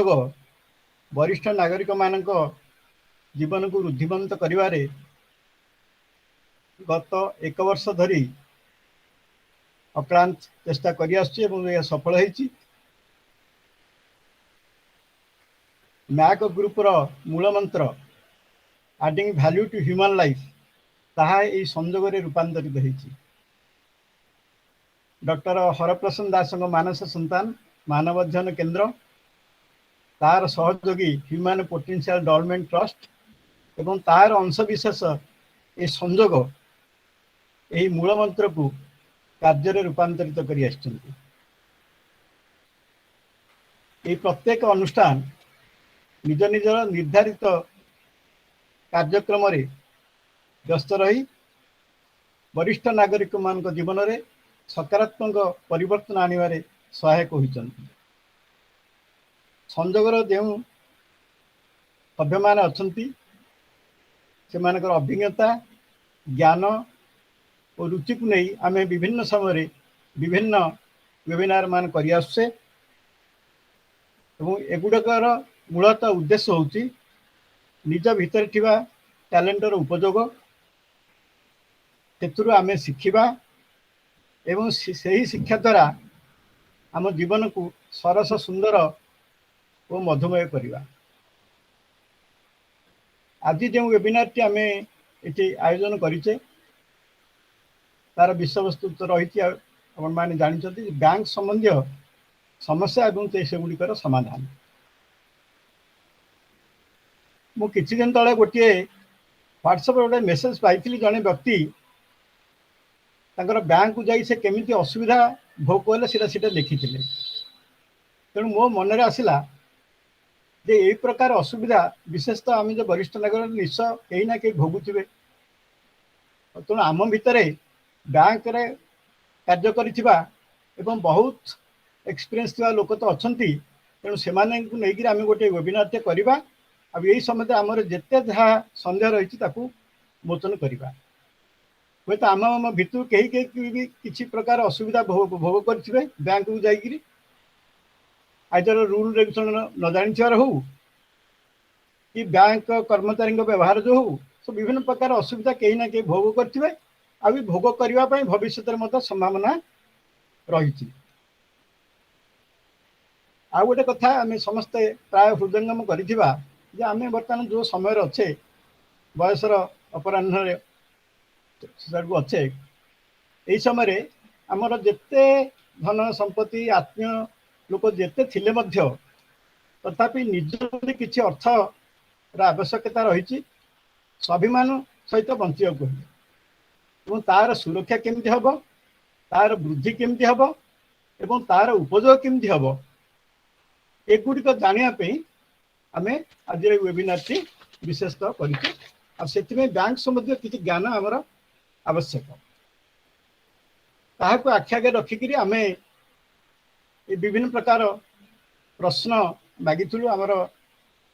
वरिष्ठ नागरिक मानक जीवन को रुद्धिमंत करिवारे गत एक वर्ष धरी अक्लांत चेष्टा करि आछी एवं यह सफल होईची। मैक ग्रुप रो मूल मंत्र adding value to human life ताहा एई संजोग रे रूपांतरित होईची। डॉक्टर हरप्रसन्न दास मानस संतान मानव अध्ययन केंद्र तार सहयोगी ह्यूमन पोटेंशियल डेवलपमेंट ट्रस्ट एवं तार अंशविशेष ए संजोग यही मूल मंत्र को कार्य रूपांतरित कर प्रत्येक अनुष्ठान निज निजर निर्धारित कार्यक्रम व्यस्त रही वरिष्ठ नागरिक मान जीवन में सकारात्मक परिवर्तन आनिबारे सहायक होइछन्ति। संजोगर जो सभ्य मान अछन्ति सेमानकर अभिज्ञता ज्ञान और रुचि को नहीं आमे विभिन्न समय विभिन्न वेबिनार मान करि आछे एवं एगुड़ाकर मूलतः उद्देश्य होउची निज भीतर थिबा टैलेंटर उपयोग तेतुरु आमे शिखिबा एवं सही शिक्षा द्वारा आम जीवन को सरस सुंदर और मधुमय करवा। आज जो वेबिनार टी आमे एटी आयोजन करिचे तार विषय वस्तु तो रही अपन माने जानिछथि बैंक संबंधी समस्या एवं सेगुड़िकर समाधान। मु किछि दिन तले गोटे व्हाट्सएप गोटे मेसेज पाइथिली जने व्यक्ति तांकर बैंक को जाई से केमिति असुविधा भोग कले सेटा लिखिथिले। तेणु मो मन रे आसिला जे एई प्रकार असुविधा विशेषतः आम जो वरिष्ठ नागरिक निश्चय कहीं ना कहीं भोगुथिबे। तेणु आम भितर बैंक रे कार्य करिथिबा एवं बहुत एक्सपीरियंस थिबा लोक तो अछंती। तेणु सेमाने को नेगिर आम गोटे वेबिनार टे करबा अब यही समय आमर जेते जहाँ संदेह रही ताकू मोचन करवा। हे तो आम भितर कहीं कहीं किसी प्रकार असुविधा भोग करेंगे बैंक को जाकि आइदर रूल रेगुलेशन न जानी हो कि बैंक कर्मचारी व्यवहार जो हो सब विभिन्न प्रकार असुविधा कहीं ना कहीं भोग करेंगे आ भोग करने भविष्य में संभावना रही। आ गोटे कथा आम समस्ते प्राय हृदयंगम करिथिबा जे आम बर्तमान जो समय अच्छे बयसर अपराह्न अच्छे यही समय आमर जेते धन संपत्ति आत्मीय लोक जेते थिले मध्य तथापि निज किछि अर्थ आवश्यकता रही स्वाभिमान सहित बंचा तार सुरक्षा केमती हम तार वृद्धि केमती हम एवं तार उपयोग केमती हम एगुड़िक जानापी आम आज वेबिनार टी विशेषतः कर बैंक संबंधी किसी ज्ञान आमर आवश्यक ताहाको आखि आगे रखिक आम विभिन्न प्रकार प्रश्न मागिलु आमर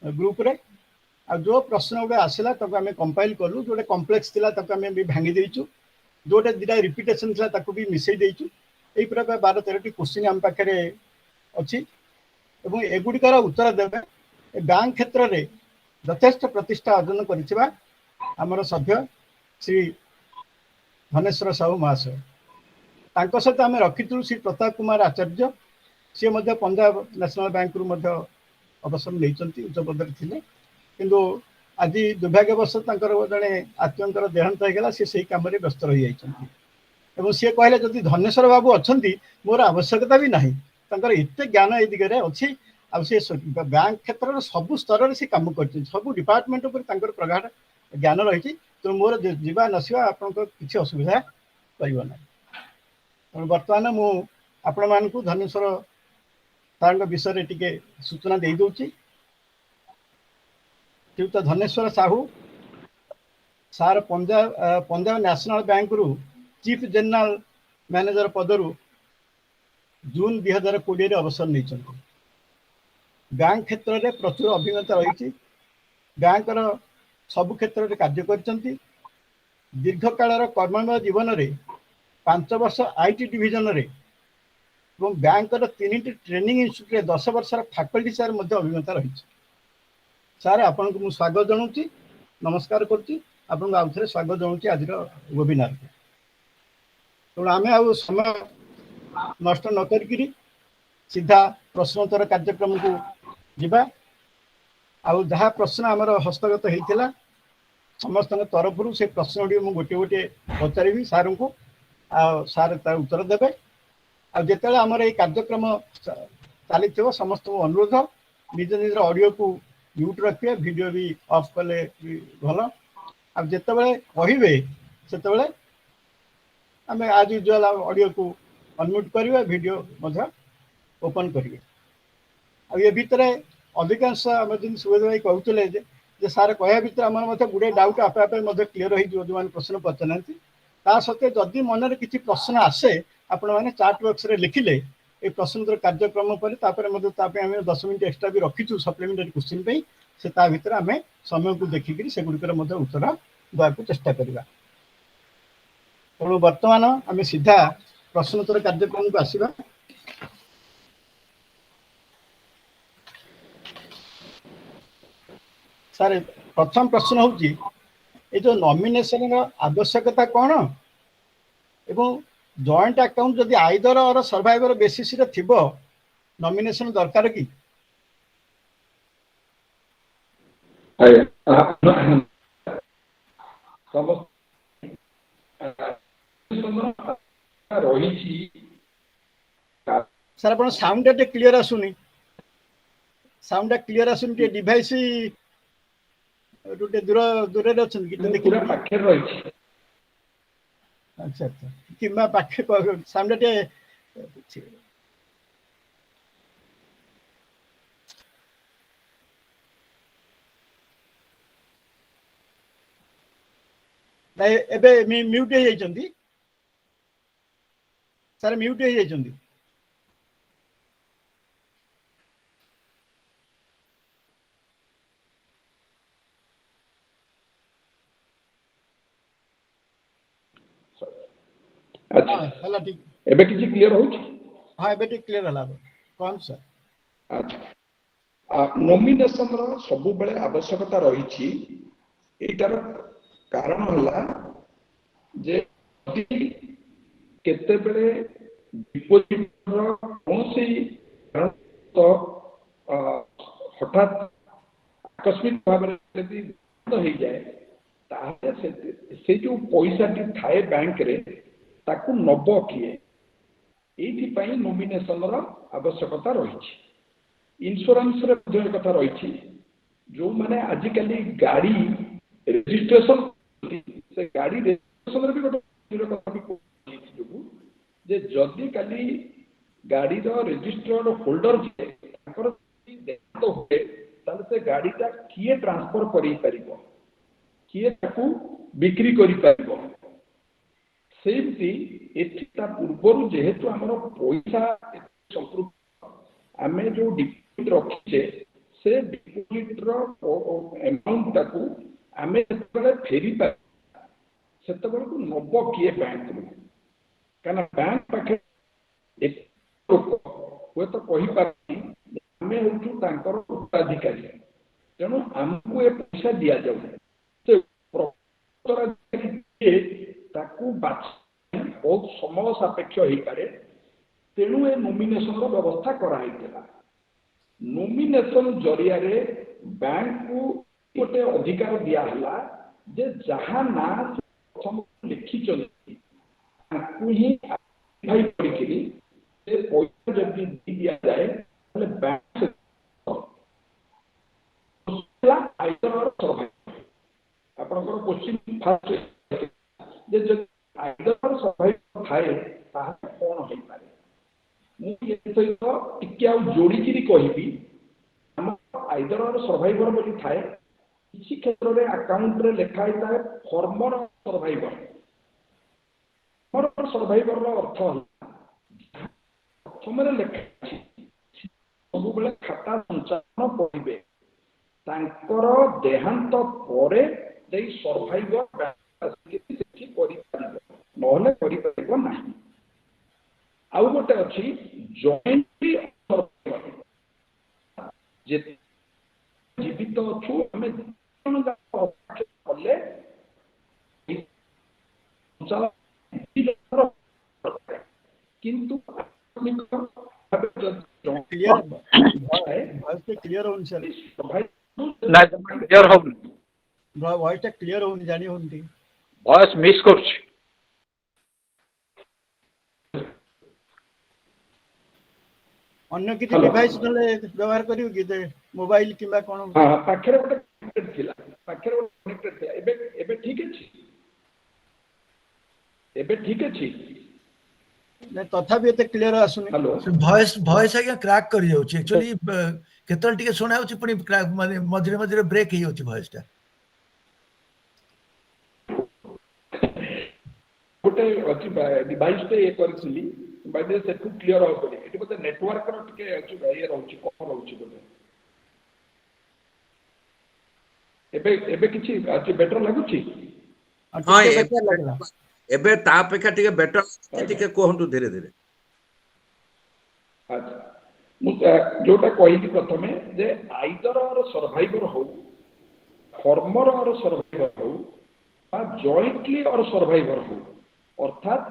ग्रुप रे आ जो प्रश्न गोटे आसला आम कंपाइल कलु जो कम्प्लेक्स थिला आम भी भांगी देचु जोटे दुटा रिपिटेशन था भी मिसई देचु यही प्रकार 12-13टी क्वेश्चन आम पाखे अच्छी एवं एगुड़िकार उत्तर देवे बैंक क्षेत्र में यथेष्ट प्रतिष्ठा अर्जन कर आमर सभ्य श्री धनेश्वर साहू महाशय सहित आम रखी श्री प्रताप कुमार आचार्य सी पंजाब नेशनल बैंक रु अवसर नहीं उच्च पद थे किंतु आज दुर्भाग्यवश जड़े आत्मीय देहांत होगा सी से कम व्यस्त रही जाइए सी कहले जदि धनेश्वर बाबू अच्छा मोर आवश्यकता भी ना एत ज्ञान ए दिगरे अच्छी आ बैंक क्षेत्र सबू स्तर से कम कर सब डिपार्टमेंट प्रगाढ़ ज्ञान रही तो मोर जीवा नसवा आप किसी असुविधा करना। बर्तमान मु आपण मान धनेश्वर सार विषय टिके सूचना दे दूची। श्रीयुक्त धनेश्वर साहू सार पंजाब नेशनल बैंक रु चीफ जनरल मैनेजर पदरु जून 2020 अवसर नहीं बैंक क्षेत्र में प्रचुर अभिज्ञता रही बैंकर सबु क्षेत्र में कार्य कर दीर्घ कालर कर्ममय जीवन में 5 वर्ष आईटी डिविजन रे बैंक 3टी ट्रेनिंग इंस्टीट्यूट 10 वर्षर फैकल्टी सर अभिज्ञता रही। सर आपन को स्वागत जनाऊँ, नमस्कार करुँची, आपन आउ थे स्वागत जनाऊँ आज वेबिनार को। तेणु आम आ समय नष्ट न करी सीधा प्रश्नोत्तर कार्यक्रम को जीवा। आउ जहाँ प्रश्न आमर हस्तगत होता समस्त तरफ से प्रश्न टी गोटे गोटे पचारि सार को सार तार उत्तर देवे। आते आमर ये कार्यक्रम चली समस्त अनुरोध निज निज ऑडियो को म्यूट रखिए, वीडियो भी ऑफ कले भल। आते कहे से आम आज यूजुअल ऑडियो को अनम्यूट करवा, वीडियो ओपन करेंगे। ये भितर अधिकांश आम जिन सुबोध भाई कहते सार कह भर आम गोटे डाउट आपे आपे क्लीयर हो जो प्रश्न पचार ता सत्वे जदि मन में किसी प्रश्न आसे आपण मैंने चाट बॉक्स रे लिखिले ये प्रश्नोत्तर कार्यक्रम पर 10 मिनट एक्सट्रा भी रखीचु सप्लीमेंटरी क्वेश्चन पे से भीतर आम समय को देखिक से गुड़िकर उत्तर देवाक चेष्टा करवा। तेणु बर्तमान आम सीधा प्रश्नोत्तर कार्यक्रम को आसवा। सर प्रथम प्रश्न हूँ ये जो नॉमिनेशन आवश्यकता कौन एवं जॉइंट अकाउंट जदि आइदर और सर्वाइवर बेसिस रे थिबो नॉमिनेशन दरकार कि? सर अपन साउंड टे क्लियर आसुनी, साउंड क्लियर आसुनी टे डिवाइस रुटे दूर दूर रे अछन कि देखि पूरा पाखे रही छी। अच्छा अच्छा किमा पाखे साउंड टे नहीं एबे म्यूट हो जाइछंती सर, म्यूट हो जाइछंती। अच्छा हला ठीक एबे किछि क्लियर होछि? हां एबे ठीक क्लियर हला कोन सर। अच्छा नॉमिनेशन रो सब बेले आवश्यकता रही छी। एटार कारण हला जे केते बेले डिपोजिट रो कोनसी तो हठात आकस्मिक भाव यदि बंद हो जाए ताहे से जो पैसा टी थाए बैंक रे ताकू नब किए ये नॉमिनेशन आवश्यकता रही। इंश्योरेंस रे कथा रही जो मैंने आजिकल गाड़ी रजिस्ट्रेशन से गाड़ी रजिस्ट्रेशन भी गोटे कथा भी जे जदि काली गाड़ी रजिस्टर्ड होल्डर हुए से गाड़ीटा किए ट्रांसफर कर किए बिक्री कर पूर्व जेहेतु आम पैसा संपृक्त आम जो डिपोजिट रखीचे से डिपोजिट अमाउंट टाकू आम फेरी से नब किए बैंक क्या बैंक पाखे हुए तो कहीपर आम हूँ उत्तराधिकारी तेणु आमको ये पैसा दि जाऊ बहुत समय सापेक्ष हो पारे तेणु ए नॉमिनेशन व्यवस्था कराई। नॉमिनेशन जरिया रे बैंक को गोटे अधिकार दिया जे जहाँ ना प्रथम लिखी ही पैसा जब दि जाए बैंक आपनकर क्वेश्चन फास्ट जे आइदर सर्वाइवर थाए ताहा कोन होई पारे मु ये सहित टिके आ जोड़ी कहिबी हम आइदर सर्वाइवर बोली थाए किसी क्षेत्र में अकाउंट रे लिखा है फॉर्मर सर्वाइवर। फॉर्मर सर्वाइवर रो अर्थ समय लिखा सब बेले खाता संचालन पड़े तांकर देहांत परे दे सर्वाइवर नहले आउ गोटे अच्छी ଜଏଣ୍ଟଲି ଯେ ଜୀବିତ ଅଛୁ ଆମେ କଲେ କିନ୍ତୁ क्लियर वॉइस पे क्लियर होनी सर क्लियर होउनी वॉइस टा क्लियर होनी जानी होनी वॉइस मिस करछि अन्य किसी डिवाइस नले व्यवहार करियो कि मोबाइल किबा कोन हां पाखरे गोटे कनेक्टेड थिला पाखरे गोटे कनेक्टेड थिला एबे ठीक अछि नहीं तथापि एते क्लियर आसुनी हेलो वॉइस आज्ञा क्रैक कर जाउछि एक्चुअली केतल टिके सुना होछि पुनी क्रैक माने मझरे मझरे ब्रेक हे होछि वॉइस टा गोटे अछि डिवाइस पे करथिली बाइदे सेटु क्लियर हो पड़े एटी बते नेटवर्क रो टिके अछि ये रहउछि कोन रहउछि बोले एबे किछि अछि बेटर लागुछि हाँ एबे ता अपेक्षा टिके बेटर टिके कहंतु धीरे धीरे अच्छा जोटा कहली प्रथमे जे आइदर और सर्वाइवर हो फॉर्मर और सर्वाइवर हो बा जॉइंटली और सर्वाइवर हो अर्थात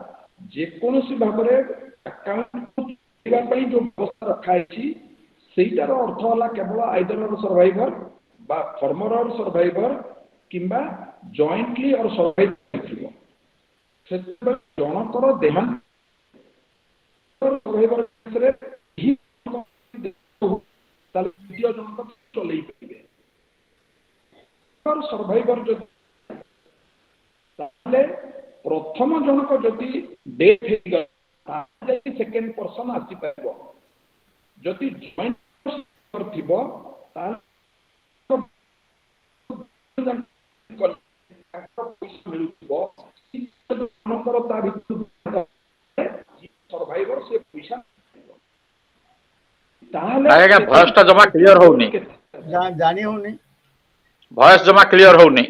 जे कोनोसी भाबरे अकाउंट दिबा पई जो व्यवस्था रखा अछि सेटार अर्थ होला केवल आइदर और सर्वाइवर बा फॉर्मर और सर्वाइवर किंबा जॉइंटली और सर्वाइवर थिबो सेते जनकर देहांत सर्वाइवर रे ही ताल द्वितीय जनकर चलै परिबे और सर्वाइवर जो ताले प्रथम जनक जदि डेथ हे गला ताले सेकंड पर्सन आसी पाबो जदि जॉइंट थिबो ताल सर्वाइवर से पैसा आज्ञा वॉइस टा जमा क्लियर होउनी जानी होनी वॉइस जमा क्लियर होउनी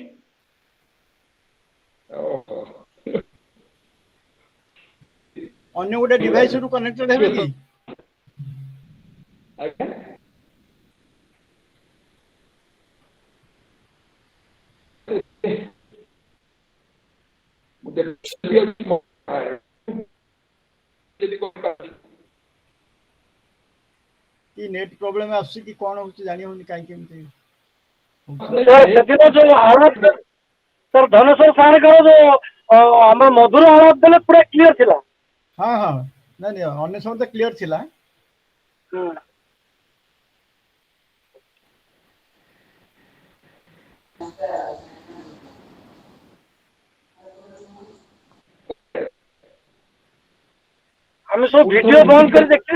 अन्य गोटे डिवाइस रु कनेक्टेड हेबे कि कि नेट प्रॉब्लम आसी कि कोन होची जानी होनी काई केमते सर जो आवाज सर धनेश्वर सार का जो हम मधुर आवाज देले पूरा क्लियर थिला हां हां नहीं अन्य सब तो क्लियर थिला हम सब वीडियो बंद कर देखते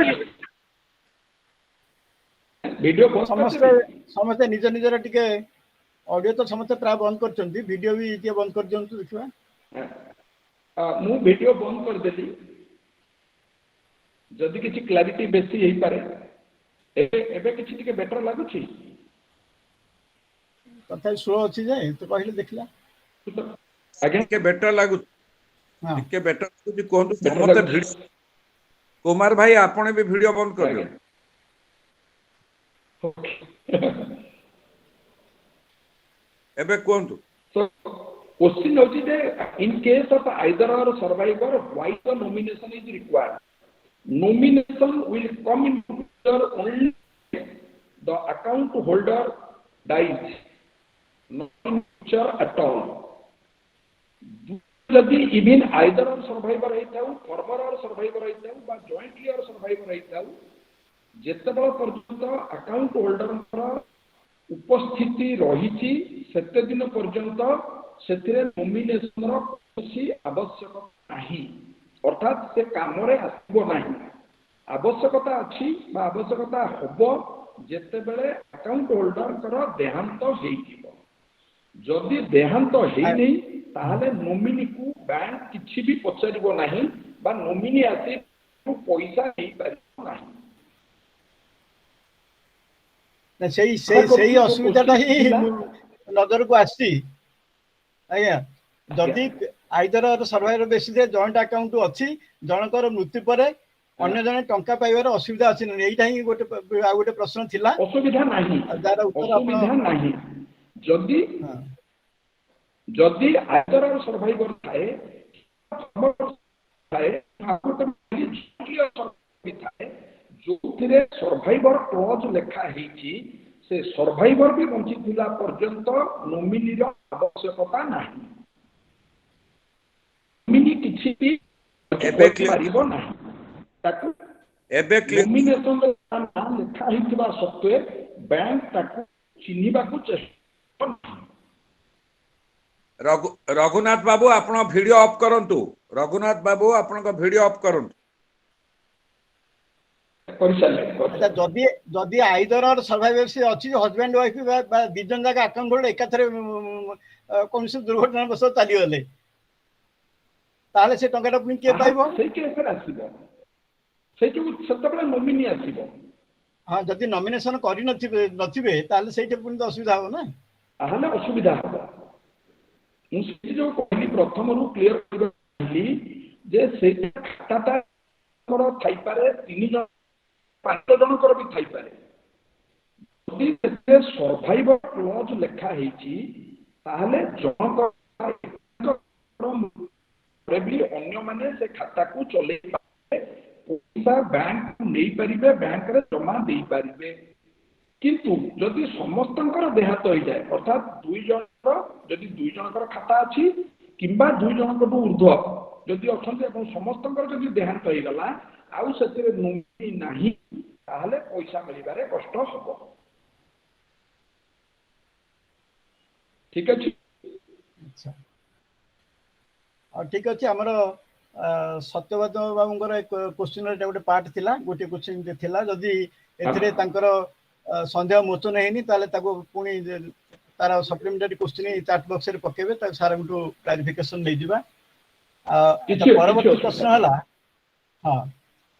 वीडियो समस्त समस्त निज निजर टिके ऑडियो तो समस्त प्राय बंद करचंती वीडियो भी इते बंद कर जंतु देखिबा मु वीडियो बंद कर देली जदि किछि क्लैरिटी बेसी हेई पारे एबे किछि टिके बेटर लागुछि कथा स्लो अछि जे तो कहले देखला आगे के बेटर लागु हां के बेटर कुछ कहंतु समते वीडियो कुमार भाई आपने भी वीडियो बंद कर दियो एबे कहंतु So, question is that in case of either or survivor, why the nomination is required? Nomination will come in future only the account holder dies, not in future at all. यदि even either or survivor ହେଇଥାଉ former or survivor ହେଇଥାଉ ବା jointly or survivor ହେଇଥାଉ ଯେତେବେଳେ ପର୍ଯ୍ୟନ୍ତ account holder ଉପସ୍ଥିତି ରହିଛି ସେତେ ଦିନ ପର୍ଯ୍ୟନ୍ତ ସେଥିରେ ନୋମିନେସନର କୌଣସି ଆବଶ୍ୟକତା ନାହିଁ ଅର୍ଥାତ୍ ସେ କାମରେ ଆସିବ ନାହିଁ ଆବଶ୍ୟକତା ଅଛି ବା ଆବଶ୍ୟକତା ହେବ ଯେତେବେଳେ ଆକାଉଣ୍ଟ ହୋଲ୍ଡରଙ୍କର ଦେହାନ୍ତ ହେଇଯିବ ଯଦି ଦେହାନ୍ତ ହେଇନି ତାହେଲେ ନୋମିନିକୁ ବ୍ୟାଙ୍କ କିଛି ବି ପଚାରିବ ନାହିଁ ବା ନୋମିନି ଆସି ପଇସା ନେଇପାରିବ ନାହିଁ ସେଇ ଅସୁବିଧାଟା ହିଁ ନଜରକୁ ଆସିଛି ଆଜ୍ଞା ଯଦି ଆଇଦର ସର୍ଭାଇଭର ବେସିସରେ ଜଏଣ୍ଟ ଆକାଉଣ୍ଟ ଅଛି ଜଣଙ୍କର ମୃତ୍ୟୁ ପରେ अन्य जने टंका पाइबार असुविधा अछि नै एइटा ही गोटे प्रश्न थिला असुविधा नाही जार उत्तर असुविधा आपण नाही जदि हां जदि आइदर सर्वाइवर थाए थाए जो सर्वाइवर क्लॉज लेखा ହେଇଛି से सर्वाइवर भी बंचिथिला पर्यंत नोमिनी रो आवश्यकता नाही नोमिनी किछि भी एबे पारिबो नाही ताकू एबे नोमिनेशन नाम लेखा ହେଇଥିବା सत्वे बैंक ताकू चिन्हिबाकू चेष्टा रघुनाथ बाबू आपण वीडियो ऑफ करंतु रघुनाथ बाबू आपण वीडियो ऑफ करंतु अच्छा जदि जदि आइदर और सर्वाइवर से अछि हस्बैंड वाइफ बा दिजन जाका अकाउंट होल्डर एकाथरे कोन से दुर्घटना बस चली गले ताले से टंकाटा पुनी के पाइबो से के फेर आसीबो से जो सतबला नोमिनी आसीबो हां जदि नॉमिनेशन करि नथिबे ताले सेटे पुनी तो असुविधा हो ना आहले असुविधा हो मु से जो कहली प्रथम रु क्लियर करली जे से खाताटा कर थाई पारे 3 जन 5 जनकर भी थाई पारे जदि से सर्वाइवर क्लॉज लेखा ହେଇଛି ताहले जनकर भी अन्य माने से खाता को चले पैसा बैंक नहीं पारिबे बैंक रे जमा दे पारिबे किंतु जदि समस्तंकर देहात हो जाए अर्थात 2 जनकर जदि 2 जनकर खाता अछि किंबा 2 जनकर ऊर्ध्व जदि अछंती अपन समस्तंकर जदि देहांत हो गला आउ सेतिरे नोमिनी नाही ताहले पैसा मिलिबारे कष्ट हबो ठीक अछि अच्छा और ठीक अछि हमर सत्यवाद बाबूंकर एक क्वेश्चन रे गोटे पार्ट थिला गोटे क्वेश्चन जे थिला जदि एथिरे तांकर संदेह मोचन हेनी ताले ताको पुनी तार सप्लीमेंटरी क्वेश्चन चैट बॉक्स रे पकेबे ता सारा गुटो क्लैरिफिकेशन नै दिबा परवर्ती प्रश्न हला हां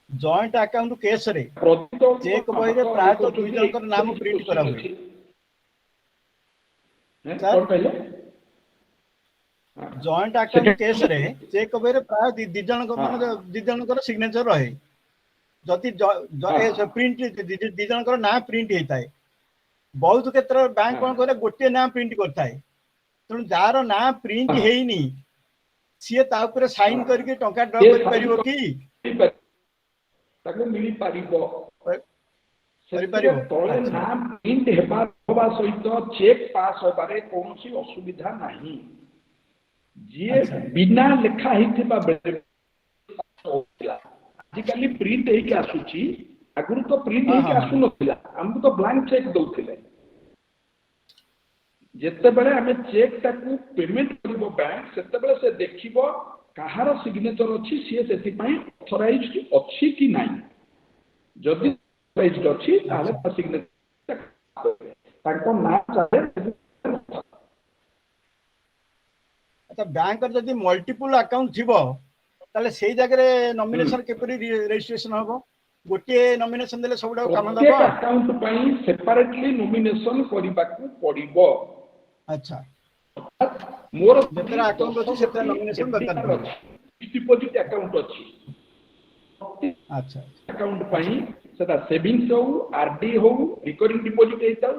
जॉइंट अकाउंट केस रे चेक बही रे प्राय तो 2 जनकर नाम प्रिंट करा हुए कोन कहले जॉइंट अकाउंट केस रे चेक बही रे प्राय 2 जनकर माने 2 जनकर सिग्नेचर रहे जति प्रिंट 2 जनकर नाम प्रिंट हेताय बहुत क्षेत्र बैंक कोन करे गोटे नाम प्रिंट करथाय तण जार नाम प्रिंट हेइनी सिए ता ऊपर साइन करके टंका ड्रॉ करि परिबो की ताको मिली पारिबो करि परिबो तळे नाम प्रिंट हेबा होबा सहित चेक पास होबारे कोनसी असुविधा नाही जे बिना लेखा हिथिबा बेले आजिकली प्रिंट हेके आसुची आगुर तो प्रिंट हेके आसु नथिला हमको तो ब्लैंक चेक दउथिले जेते बेले हमें चेक ताकू पेमेंट करबो बैंक सेते बेले से देखिबो कहार सिग्नेचर अछि से सेति पई ऑथराइज्ड अछि कि नाही जदि ऑथराइज्ड अछि ताले ता सिग्नेचर ताको नाम चाहे अच्छा बैंक जदि मल्टीपल अकाउंट थिबो ताले सेही जगह रे नॉमिनेशन केपरि रजिस्ट्रेशन होबो गोटे नॉमिनेशन देले सबडा काम दबो अकाउंट पई सेपरेटली नॉमिनेशन करिबाकू पड़िबो अच्छा मोर जेतरा अकाउंट अछि सेतरा नॉमिनेशन दरकार पड़ो डिपॉजिट अकाउंट अछि अच्छा अकाउंट पई सेटा सेविंग्स हो आरडी हो रिकरिंग डिपॉजिट हेता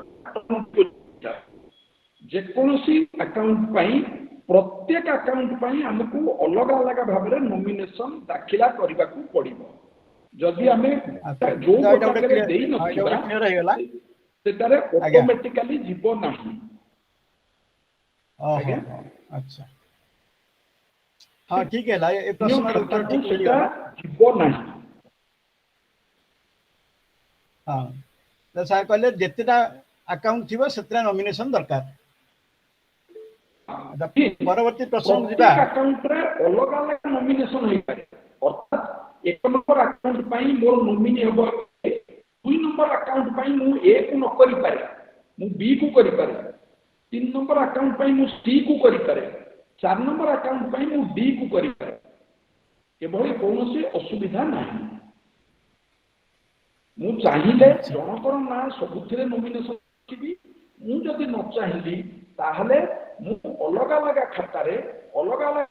जे कोनोसी अकाउंट पई प्रत्येक अकाउंट पई हमकु अलग अलग भाबरे नॉमिनेशन दाखिला करिबाकू पड़िबो जदि हमें जो गोटे देई नथिबा क्लियर हे गेला सेटारे ऑटोमेटिकली जीवो नाही अच्छा हाँ ठीक है ये प्रश्न उत्तर ठीक मिलियो जीवो नाही हाँ तो सर कहले जेतेटा अकाउंट थिबो सेतरा नॉमिनेशन दरकार परवर्ती प्रश्न जिबा अकाउंट रे अलग अलग नॉमिनेशन होई पारे अर्थात एक नंबर अकाउंट पई मोर नॉमिनी हेबो 2 नंबर अकाउंट पई मु ए को न करि पारे मु बी को करि पारे 3 नंबर अकाउंट पई मु सी को करि पारे 4 नंबर अकाउंट पई मु डी को करि पारे एभली कोनोसी असुविधा नाही मु चाहिले जनकर ना सबुथिरे नॉमिनेशन किबी मु जदि न चाहिली ताहले मु अलग अलग खाता रे अलग अलग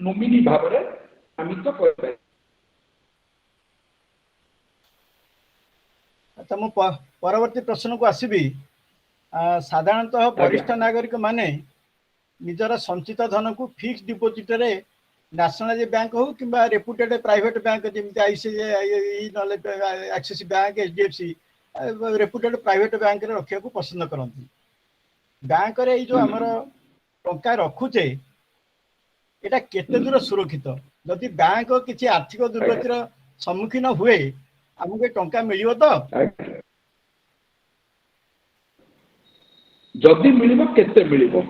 नॉमिनी भाबरे नामित करबे तो मु परवर्ती प्रश्न को आसबि साधारणतः वरिष्ठ नागरिक माने निजर संचित धन को फिक्स डिपोजिट रे नेशनल बैंक हो कि रेपुटेड प्राइवेट बैंक जमी आईसीआई ना axis bank HDFC reputed private bank रे रखा पसंद करती बैंक रे जो आमर टंका रखुचे एटा केते दूर सुरक्षित जदि बैंक किसी आर्थिक दुर्गतिर सम्मुखीन हुए आमको टंका मिलियो तो जदि मिलिबो केते मिलिबो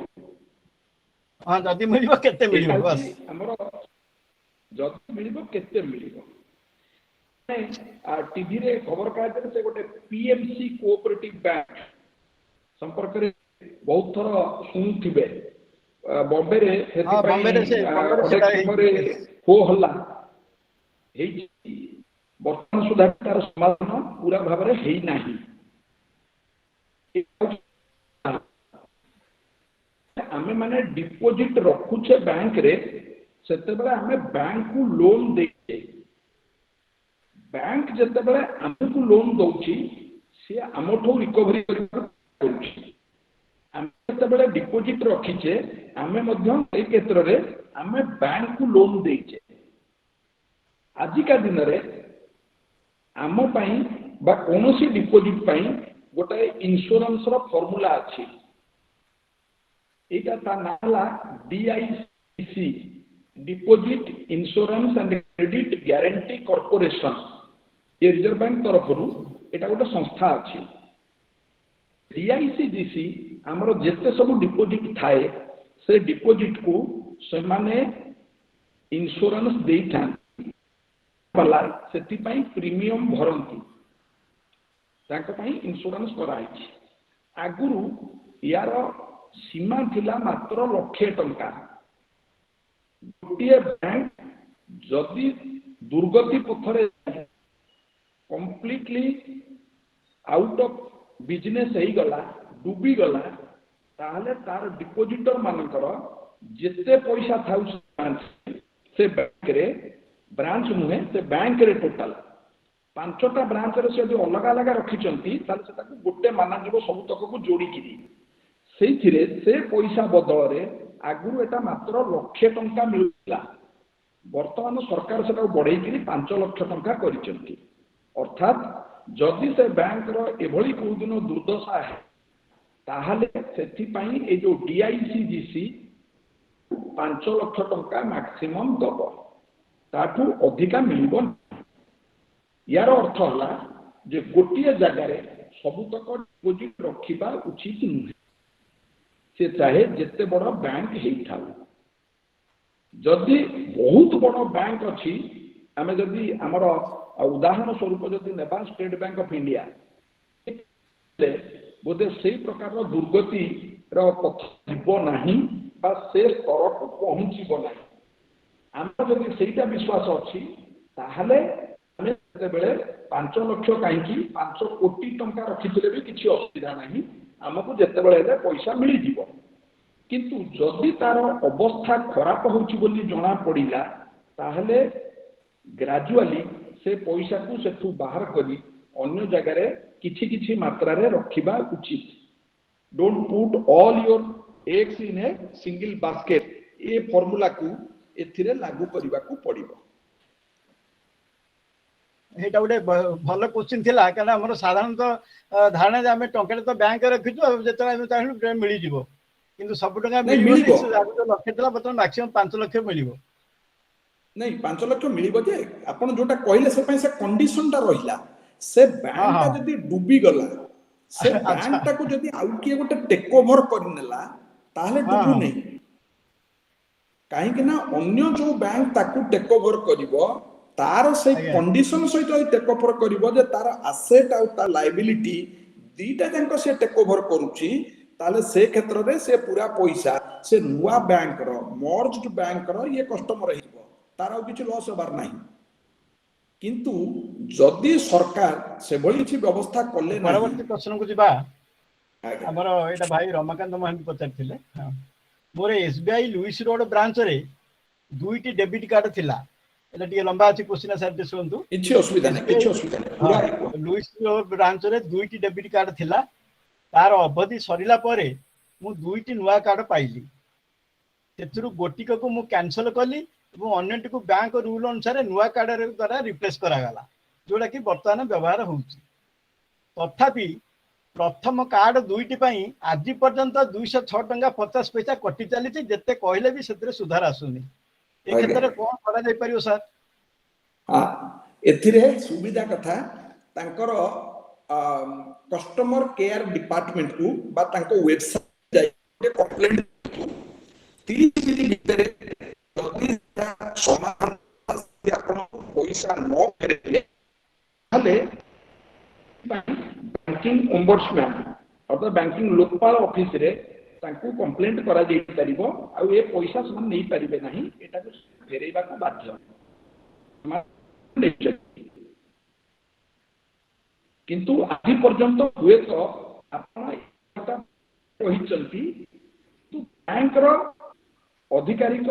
हाँ जदि मिलियो केते मिलियो बस हमरो जदि मिलिबो केते मिलिबो टीवी रे खबर कागज से गोटे पीएमसी कोऑपरेटिव बैंक संपर्क रे बहुत थर सुनुथिबे बॉम्बे रे हाँ बॉम्बे रे से हो हल्ला हेई वर्तमान सुधा तार समाधान पूरा भाव रे हेई नाही आमे माने डिपोजिट रखुचे बैंक रे सेते बेले आमे बैंक को लोन देचे बैंक जते बेले आमे को लोन दउची से आमठो रिकवरी करूची आमे जते बेले डिपोजिट रखिचे आमे मध्य ए क्षेत्र रे आमे बैंक को लोन देचे आजि का दिन रे आम पई बा कोनोसी डिपोजिट पई गोटे इंश्योरेंस रो फार्मूला अछि एटा ता नाला DIC deposit insurance and credit guarantee corporation ये रिजर्व बैंक तरफ एटा गोटे संस्था अछि डीआईसीजीसी हमरो जेते सब डिपोजिट थाए से डिपोजिट को से माने इंश्योरेंस देइथान वाला सेति पई प्रीमियम भरंती ताका पई इंश्योरेंस कराइछि आगुरु यार सीमा थिला मात्र लक्षे टंका गोटे बैंक जदि दुर्गति पथरे कंप्लीटली आउट ऑफ बिजनेस ही गला डूबी गला ताहले तार डिपोजिटर मानकर जेते पैसा थाउ से बैंक रे ब्रांच नुहे से बैंक रे टोटल 5टा ब्रांच रे से अलग अलग रखिचंती ताले से ताको गोटे माना जीव सब तक को जोड़ी किरी सेथिरे से पैसा बदल रे आगुरु एटा मात्र लक्षे टंका मिलला वर्तमान सरकार सेटा बढ़ाई किरी 5 लाख टंका करिचंती अर्थात जदि से बैंक रो एभली को दिन दुर्दशा है ताहले सेथि पई ए जो डीआईसीजीसी 5 लाख टंका मैक्सिमम दबो ताठू अधिका मिलिबो यार अर्थ हला जे गोटिए जगह रे सबु तक डिपोजिट रखिबा उचित नुहे से चाहे जिते बड़ बैंक हेई थाउ जदि बहुत बड़ बैंक अछि आमे जदि हमर उदाहरण स्वरूप जदि नेबा स्टेट बैंक ऑफ इंडिया बोधे से प्रकार दुर्गति रो पथ जीव नाही बा से स्तर को पहुंचीब नाही आम जदि सेटा विश्वास अछि ताहले आमे ते बेले 5 लाख काईकी 5 कोटी टंका रखिथिले भी किछि असुविधा नाही आमको जेते बेले ले पैसा मिली जीवो किंतु जदि तार अवस्था खराब होउची बोली जणा पड़िला ताहले ग्रेजुअली से पैसा को सेठू बाहर करी अन्य जगह रे किछि किछि मात्रा रे रखिबा उचित don't put all your eggs in a single basket A formula को एथिरे लागू करबा को पड़िबो एटा गोटे भल क्वेश्चन थिला कारण हमर साधारणतः धारणा जे आमे टंका तो बैंक रे रखिछु जेतरा आमे चाहलु मिली जीवो किंतु सब टंका मिलिबो आगु लक्ष्य थिला बतन मैक्सिमम 5 लाख मिलिबो नहीं 5 लाख मिलिबो जे आपण जोटा कहले से पई से कंडीशनटा रहिला से बैंकटा जदी डूबी गला से बैंकटा को जदी आउ के गोटे टेक ओवर करनेला ताहले डूबू नहीं काहे कि ना अन्य जो बैंक ताकू टेक ओवर करिवो तार से कंडीशन सहित टेक ओवर करिवो जे तार एसेट आ ता लायबिलिटी दीटा जंक से टेक ओवर करूची ताले से क्षेत्र रे से पूरा पैसा से नुआ बैंक रो मर्ज्ड बैंक रो ये कस्टमर हिबो तार किछि लॉस होबार नाही किंतु जदि सरकार से बड़ी छि व्यवस्था करले नाही परवर्ती प्रश्न को जिबा हमर एटा भाई रमाकांत महांती पचारथिले मोर एसबीआई लुइस रोड ब्रांच रे दुईटी डेबिट कार्ड थिला এটা ଟିକେ ଲମ୍ବା ଅଛି କ୍ୱେଶ୍ଚିନ୍ ସାର୍ ଟିକେ ଶୁଣନ୍ତୁ। କିଛି ଅସୁବିଧା ନାହିଁ, କିଛି ଅସୁବିଧା ନାହିଁ, ପୁରା ଲୁଇସ୍ ବ୍ରାଞ୍ଚରେ 2ଟି ଡେବିଟ୍ କାର୍ଡ ଥିଲା। ତାର ଅବଧି ସରିଲା ପରେ ମୁଁ 2ଟି ନୂଆ କାର୍ଡ ପାଇଲି। ସେଥିରୁ ଗୋଟିକକୁ ମୁଁ କ୍ୟାନସଲ କଲି ଏବଂ ଅନ୍ୟଟିକୁ ବ୍ୟାଙ୍କ ରୁଲ ଅନୁସାରେ ନୂଆ କାର୍ଡ ଦ୍ୱାରା ରିପ୍ଲେସ୍ କରାଗଲା, ଯୋଉଟା କି ବର୍ତ୍ତମାନ ବ୍ୟବହାର ହେଉଛି। ତଥାପି ପ୍ରଥମ କାର୍ଡ 2ଟି ପାଇଁ ଆଜି ପର୍ଯ୍ୟନ୍ତ 206 ଟଙ୍କା 50 ପଇସା କଟି ଚାଲିଛି। ଯେତେ କହିଲେ ବି ସେଥିରେ ସୁଧାର ଆସୁନି। ଏ କ୍ଷେତ୍ରରେ କଣ କରାଯାଇପାରିବ ସାର୍? ଏଥିରେ ସୁବିଧା କଥା ତାଙ୍କର କଷ୍ଟମର କେୟାର ଡିପାର୍ଟମେଣ୍ଟ କୁ ବା ତାଙ୍କ ୱେବସାଇଟ ଯାଇ କମ୍ପ୍ଲେଣ୍ଟ 30 ଦିନ ଭିତରେ ଯଦି ସମାଧାନ ଆପଣ ପଇସା ନ ଫେରେଇଲେ ତାହେଲେ ବ୍ୟାଙ୍କିଂ ଓମ୍ବଡସମ୍ୟାନ ଅର୍ଥାତ ବ୍ୟାଙ୍କିଂ ଲୋକପାଳ ଅଫିସରେ ତାଙ୍କୁ କମ୍ପ୍ଲେଣ୍ଟ କରାଯାଇପାରିବ। ଆଉ ଏ ପଇସା ସେମାନେ ନେଇପାରିବେ ନାହିଁ, ଏଟାକୁ ଫେରେଇବାକୁ ବାଧ୍ୟ। କିନ୍ତୁ ଆଜି ପର୍ଯ୍ୟନ୍ତ ହୁଏତ ଆପଣ କହିଛନ୍ତି ବ୍ୟାଙ୍କର ଅଧିକାରୀଙ୍କ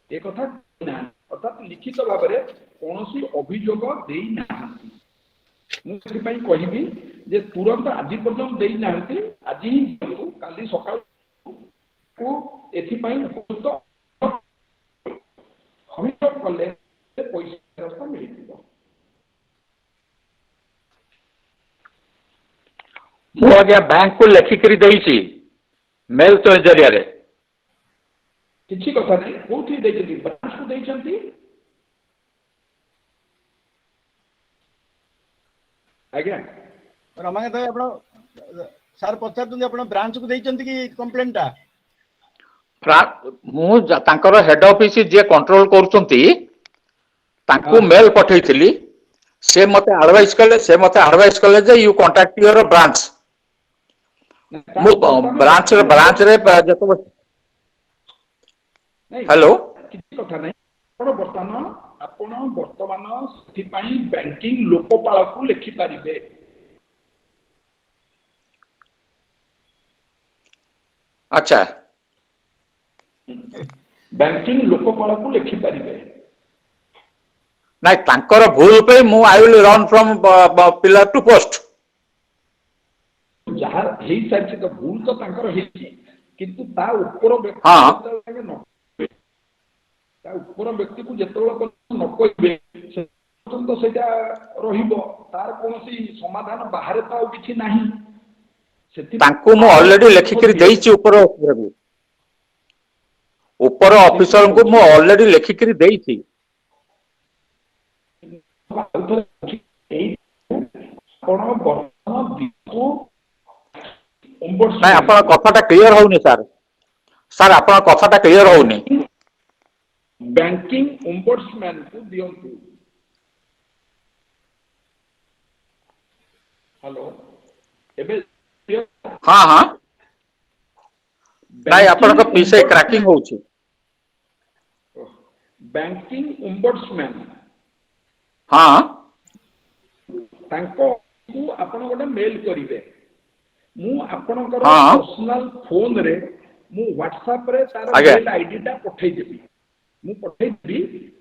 ଏକଥା କହିନାହାନ୍ତି, ଅର୍ଥାତ୍ ଲିଖିତ ଭାବରେ କୌଣସି ଅଭିଯୋଗ ଦେଇନାହାନ୍ତି। ମୁଁ ସେଥିପାଇଁ କହିବି ଯେ ତୁରନ୍ତ ଆଜି ପର୍ଯ୍ୟନ୍ତ ଦେଇନାହାନ୍ତି, ଆଜି ହିଁ ଦିଅନ୍ତୁ, କାଲି ସକାଳକୁ ଏଥିପାଇଁ ଉପଯୁକ୍ତ ଅଭିଯୋଗ କଲେ ପଇସା ଫେରସ୍ତ ମିଳିଯିବ। ମୁଁ ଆଜ୍ଞା ବ୍ୟାଙ୍କକୁ ଲେଖିକିରି ଦେଇଛି ମେଲ୍ ଜରିଆରେ। କିଛି କଥା ନାହିଁ, କୋଉଠି ଦେଇଛନ୍ତି? ବ୍ରାଞ୍ଚକୁ ଦେଇଛନ୍ତି? ଆଜ୍ଞା ରମାକାନ୍ତ ଭାଇ, ଆପଣ ସାର୍ ପଚାରୁଛନ୍ତି ଆପଣ ବ୍ରାଞ୍ଚକୁ ଦେଇଛନ୍ତି କି କମ୍ପ୍ଲେନଟା? ମୁଁ ତାଙ୍କର ହେଡ ଅଫିସ ଯିଏ କଣ୍ଟ୍ରୋଲ କରୁଛନ୍ତି ତାଙ୍କୁ ମେଲ୍ ପଠେଇଥିଲି। ସେ ମତେ ଆଡଭାଇସ୍ କଲେ ଯେ ୟୁ କଣ୍ଟାକ୍ଟ ୟୁର ବ୍ରାଞ୍ଚ। ମୁଁ ବ୍ରାଞ୍ଚରେ ଯେତେବେଳେ ହ୍ୟାଲୋ, କିଛି କଥା ନାହିଁ, ଆପଣ ବର୍ତ୍ତମାନ ସେଥିପାଇଁ ବ୍ୟାଙ୍କିଂ ଲୋକପାଳକୁ ଲେଖିପାରିବେ। ଆଚ୍ଛା, ବ୍ୟାଙ୍କିଂ ଲୋକପାଳକୁ ଲେଖିପାରିବେ। ନାଇଁ ତାଙ୍କର ଭୁଲ ପାଇଁ ମୁଁ I will run from pillar to post. ଯାହା ହେଇସାରିଛି ତ ଭୁଲ ତ ତାଙ୍କର ହେଇଛି, କିନ୍ତୁ ତା ଉପର ବ୍ୟକ୍ତି ହଁ ତା ଉପର ବ୍ୟକ୍ତିକୁ ଯେତେବେଳେ ନ କହିବେ ପର୍ଯ୍ୟନ୍ତ ସେଇଟା ରହିବ, ତାର କୌଣସି ସମାଧାନ ବାହାରେ ତ ଆଉ କିଛି ନାହିଁ। ତାଙ୍କୁ ମୁଁ ଅଲରେଡି ଲେଖିକିରି ଦେଇଛି ଉପର ଅଫିସରଙ୍କୁ ମୁଁ ଅଲରେଡି ଲେଖିକିରି ଦେଇଛି। ନାଇଁ ଆପଣଙ୍କ କଥାଟା କ୍ଲିୟର ହଉନି ସାର୍। ଆପଣଙ୍କ କଥାଟା କ୍ଲିୟର ହଉନି। ବ୍ୟାଙ୍କିଂ ଓମ୍ବଡସମ୍ୟାନକୁ ଦିଅନ୍ତୁ। ହ୍ୟାଲୋ, ଏବେ ହଁ ହଁ, ନାଇଁ ଆପଣଙ୍କ ପିସିଆଇ କ୍ରାକିଂ ହଉଛି। ବ୍ୟାଙ୍କିଂ ଓମ୍ବଡସମ୍ୟାନ ହଁ, ତାଙ୍କୁ ଆପଣ ଗୋଟେ ମେଲ୍ କରିବେ। ମୁଁ ଆପଣଙ୍କର ହଁ ପର୍ସନାଲ ଫୋନରେ ମୁଁ ହ୍ୱାଟ୍ସଆପରେ ତାର ଆଜ୍ଞା, ମେଲ୍ ଆଇଡିଟା ପଠେଇଦେବି।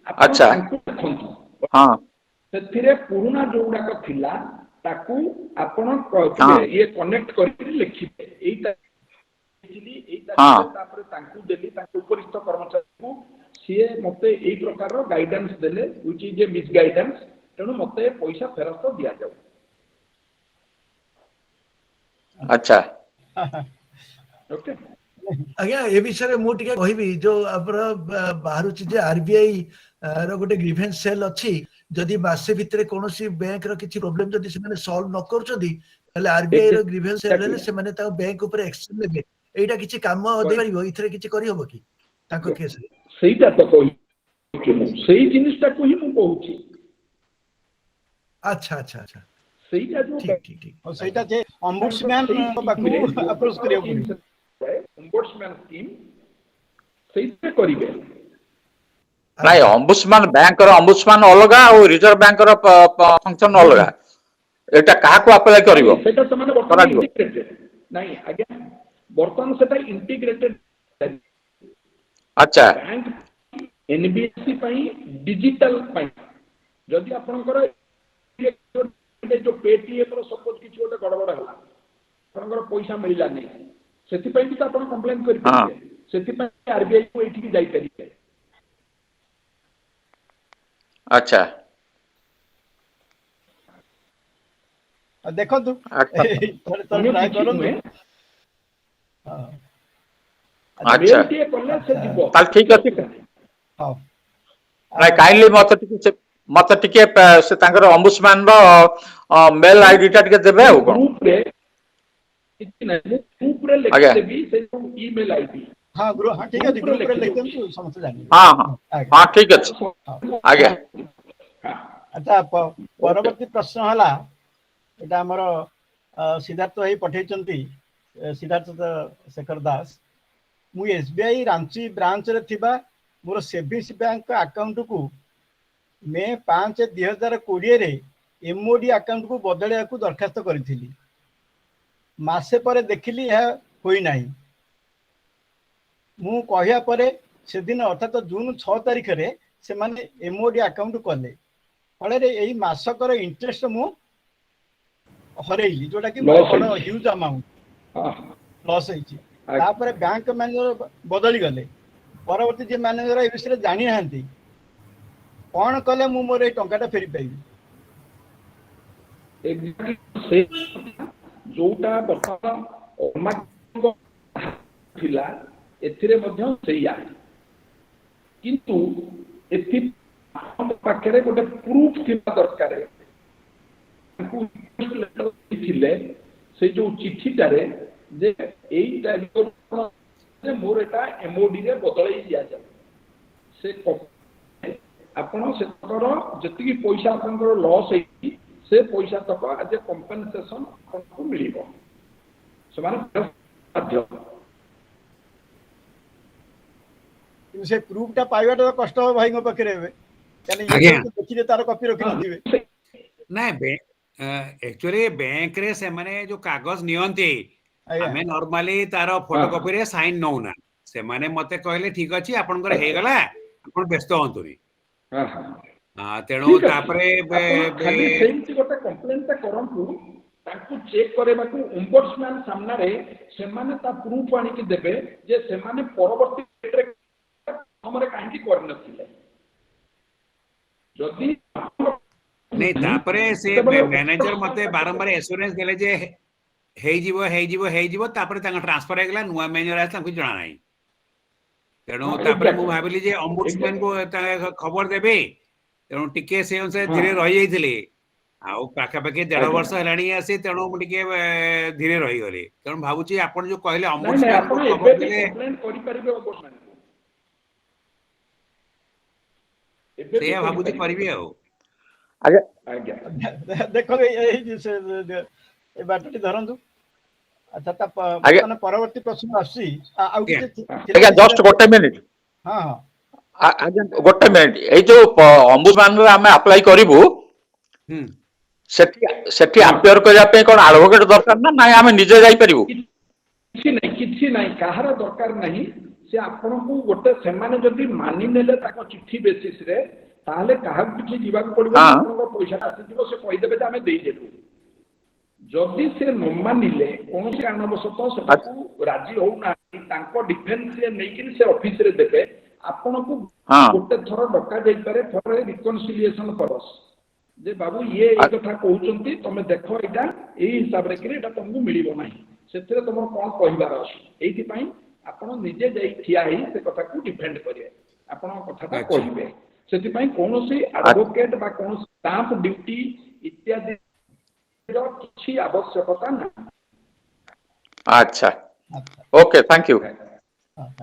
ଆପଣ ଆଚ୍ଛା, ତାଙ୍କୁ ଦେଖନ୍ତୁ। ହଁ ସେଥିରେ ପୁରୁଣା ଯୋଉଗୁଡାକ ଥିଲା ତାକୁ ଆପଣ ହଁ ଇଏ କନେକ୍ଟ କରିକି ଲେଖିବେ। ଏଇ ହଁ ତାରିଖରେ ତାପରେ ତାଙ୍କୁ ଦେଲି, ତାଙ୍କ ଉପରିସ୍ଥ କର୍ମଚାରୀଙ୍କୁ, ସିଏ ମତେ ଏଇ ପ୍ରକାରର ଗାଇଡାନ୍ସ ଦେଲେ, which is a miss guidance. ତେଣୁ ମତେ ପଇସା ଫେରସ୍ତ ଦିଆଯାଉ। ଆଚ୍ଛା, ଓକେ। ଆଜ୍ଞା, ଏ ବିଷୟରେ ମୁଁ ଟିକେ କହିବି। ଯୋଉ ଆମର ବାହାରୁଛି ଯେ ଆରବିଆଇ ର ଗୋଟେ ଗ୍ରିଭେନ୍ସ ସେଲ୍ ଅଛି। ଯଦି ମାସେ ଭିତରେ କୌଣସି ବ୍ୟାଙ୍କର କିଛି ପ୍ରୋବ୍ଲେମ ଯଦି ସେମାନେ ସଲ୍ଭ ନ କରୁଛନ୍ତି, ତାହେଲେ ଆରବିଆଇ ର ଗ୍ରିଭେନ୍ସ ସେଲ୍ ହେଲେ ସେମାନେ ତାଙ୍କ ବ୍ୟାଙ୍କ ଉପରେ ଆକ୍ସନ ନେବେ। ଏଇଟା କିଛି କାମ ଦେଇପାରିବ? ଏଥିରେ କିଛି କରିହବ କି ତାଙ୍କ କେସରେ? ସେଇଟା ତ କହୁଛି, ସେଇ ଜିନିଷଟାକୁ ହିଁ ମୁଁ କହୁଛି। ଆଚ୍ଛା ଆଚ୍ଛା ଆଚ୍ଛା, ସେଇଟା ଯୋଉ ଠିକ ଠିକ ଠିକ। ସେଇଟା ଯେ ଅମ୍ବୁଡସମ୍ୟାନ ପାଖକୁ ଆପ୍ରୋଚ କରିବାକୁ ପଡିବ। ଓମ୍ବଡସମ୍ୟାନ ସ୍କିମ୍ ସେଇଥିରେ କରିବେ। ନାଇଁ ଅମ୍ବୁଡସମ୍ୟାନ ବ୍ୟାଙ୍କର ଅମ୍ବୁଡସମ୍ୟାନ ଅଲଗା ଆଉ ରିଜର୍ଭ ବ୍ୟାଙ୍କର ଫଙ୍କସନ ଅଲଗା। ଏଇଟା କାହାକୁ ଆପ୍ଲାଏ କରିବ ସେଇଟା ସେମାନେ ବର୍ତ୍ତମାନ କରାଯିବ? ଇଣ୍ଟିଗ୍ରେଟେଡ। ନାଇଁ ଆଜ୍ଞା, ବର୍ତ୍ତମାନ ସେଟା ଇଣ୍ଟିଗ୍ରେଟେଡ। ଆଚ୍ଛା, एनबीएफसी डिजिटल जदि आपंकर जो पेटीएम सपोज किसी गोटे गड़बड़ है आपंकर पैसा मिलला नहीं से भी तो आप कंप्लेन करेंगे आरबीआई को ये जापारे। अच्छा देखो ट्राए करो। अच्छा ताल ठीक अछि हाँ काइंडली मत टिके से तांकर ombudsman रो मेल आईडी टा टिके देबे हो कोन ग्रुप रे लिख आगे देबी से ईमेल आईडी। हाँ ग्रुप हाँ ठीक है ग्रुप रे लिख देंतु समस्त जानि। हाँ हाँ हाँ ठीक अछि आगे। अच्छा परवर्ती प्रश्न हला एटा हमर सिद्धार्थ भाई पठेइचंती सिद्धार्थ शेखर दास मु एसबीआई रांची ब्रांच रे थिबा मोर सेविंग्स बैंक अकाउंट को मे 5/2020 रे एमओडी अकाउंट को बदलिया को दरखास्त करी मासे पर देखिली है होई नाही मु कहया परे से दिन अर्थात जून 6 तारिख रे से माने एमओडी अकाउंट कले फल यही मासकर इंटरेस्ट मु हरैली जोटा कि बड़ ह्यूज अमाउंट लॉस होइछि। तापर बैंक मैनेजर बदली गले परवर्ती जे मैनेजर ए विषय जानि नांती कौन कले मु मोर ए टंकाटा फेरी पाइबी जोटा बर्तमान थिला एथिरे मध्य सेया किंतु एथि पाखरे गोटे प्रूफ थिबा दरकार थिले से जो चिठीटारे जे एई टाइम मोर एटा एमओडी रे बदलाई दिया जाय से आपण से कर जति पैसा आपनकर लॉस है से पैसा तक आज कंपनसेशन आपको मिलिबो समान बाध्य से प्रूफ टा पाइबाटा कष्ट हो भाई पाखे देखिए तार कॉपी रखी नथिबे ना एक्चुअली बैंक रे से माने जो कागज नियंती हमें नॉर्मली तार फोटोकॉपी रे साइन नौना से माने मते कहले ठीक अछि आपनकर हे गला आपन व्यस्त होंतुनी हां हां हां तेणु तापरे खाली सेमति गोटे कंप्लेंट ता करंतु ताकू चेक करेबा को ओम्बड्समैन सामना रे से माने ता प्रूफ आनी कि देबे जे से माने परवर्ती रे हमरे काहे की कर नथिले जदी नहीं तापरे से मैनेजर मते बारंबार एश्योरेंस देले जे हे जीवो तापरे तांगा ट्रांसफर हे गला नुवा मैनेजर आस तांको जणा नाही तेणु तापरे मु भाबिली जे ओम्बड्समैन को खबर देबे तेणु टिके से अनुसार धीरे रही जाइथिले आउ पाखा पाखे 1.5 वर्ष हेलाणी आसी तेणु मु टिके धीरे रही गले तेणु भाबुची आपण जो कहले ओम्बड्समैन को खबर देले कंप्लेंट करि परिबे ओम्बड्समैन को से भाबुची करबी आउ आगे आज्ञा देखो ए बाटटी धरंतु अच्छा ता माने परवर्ती प्रश्न आसी आउ आगे जस्ट गोटे मिनिट हां हां आगे गोटे मिनिट ए जो ombudsman रे हमें अप्लाई करिवु सेठी अपियर करिया पे कोन एडवोकेट दरकार ना नाही हमें निजे जाई परिवु किछि नाही कहार दरकार नाही से आपन को गोटे से माने जदी मानि नेले ताको चिट्ठी बेसिस रे ताले कहा किछि दिबा पड़िबो आपन पैसा आसी दिबो से कहि देबे हमें देई देबु जदि से न मानिले कोन कारणवशत से राजी हो ना तांको डिफेंस रे नै कि से ऑफिस रे देबे आपन को गोटे थरो डका जाई पारे फॉर रिकन्सिलिएशन परस जे बाबू ये एक कथा कहउचंती तमे देखो एटा एई हिसाब रे कि एटा तुमको मिलिबो नाही सेतरे तुमर कोन कहिबार अछि एथि पई आपन निजे जाई ठिया ही से कथा को डिफेंड करिवे आपन कथाटा कहिबे सेति पई कोनोसी एडवोकेट बा कोनोसी स्टाम्प ड्यूटी इत्यादि रो किछि आवश्यकता ना। अच्छा ओके थैंक यू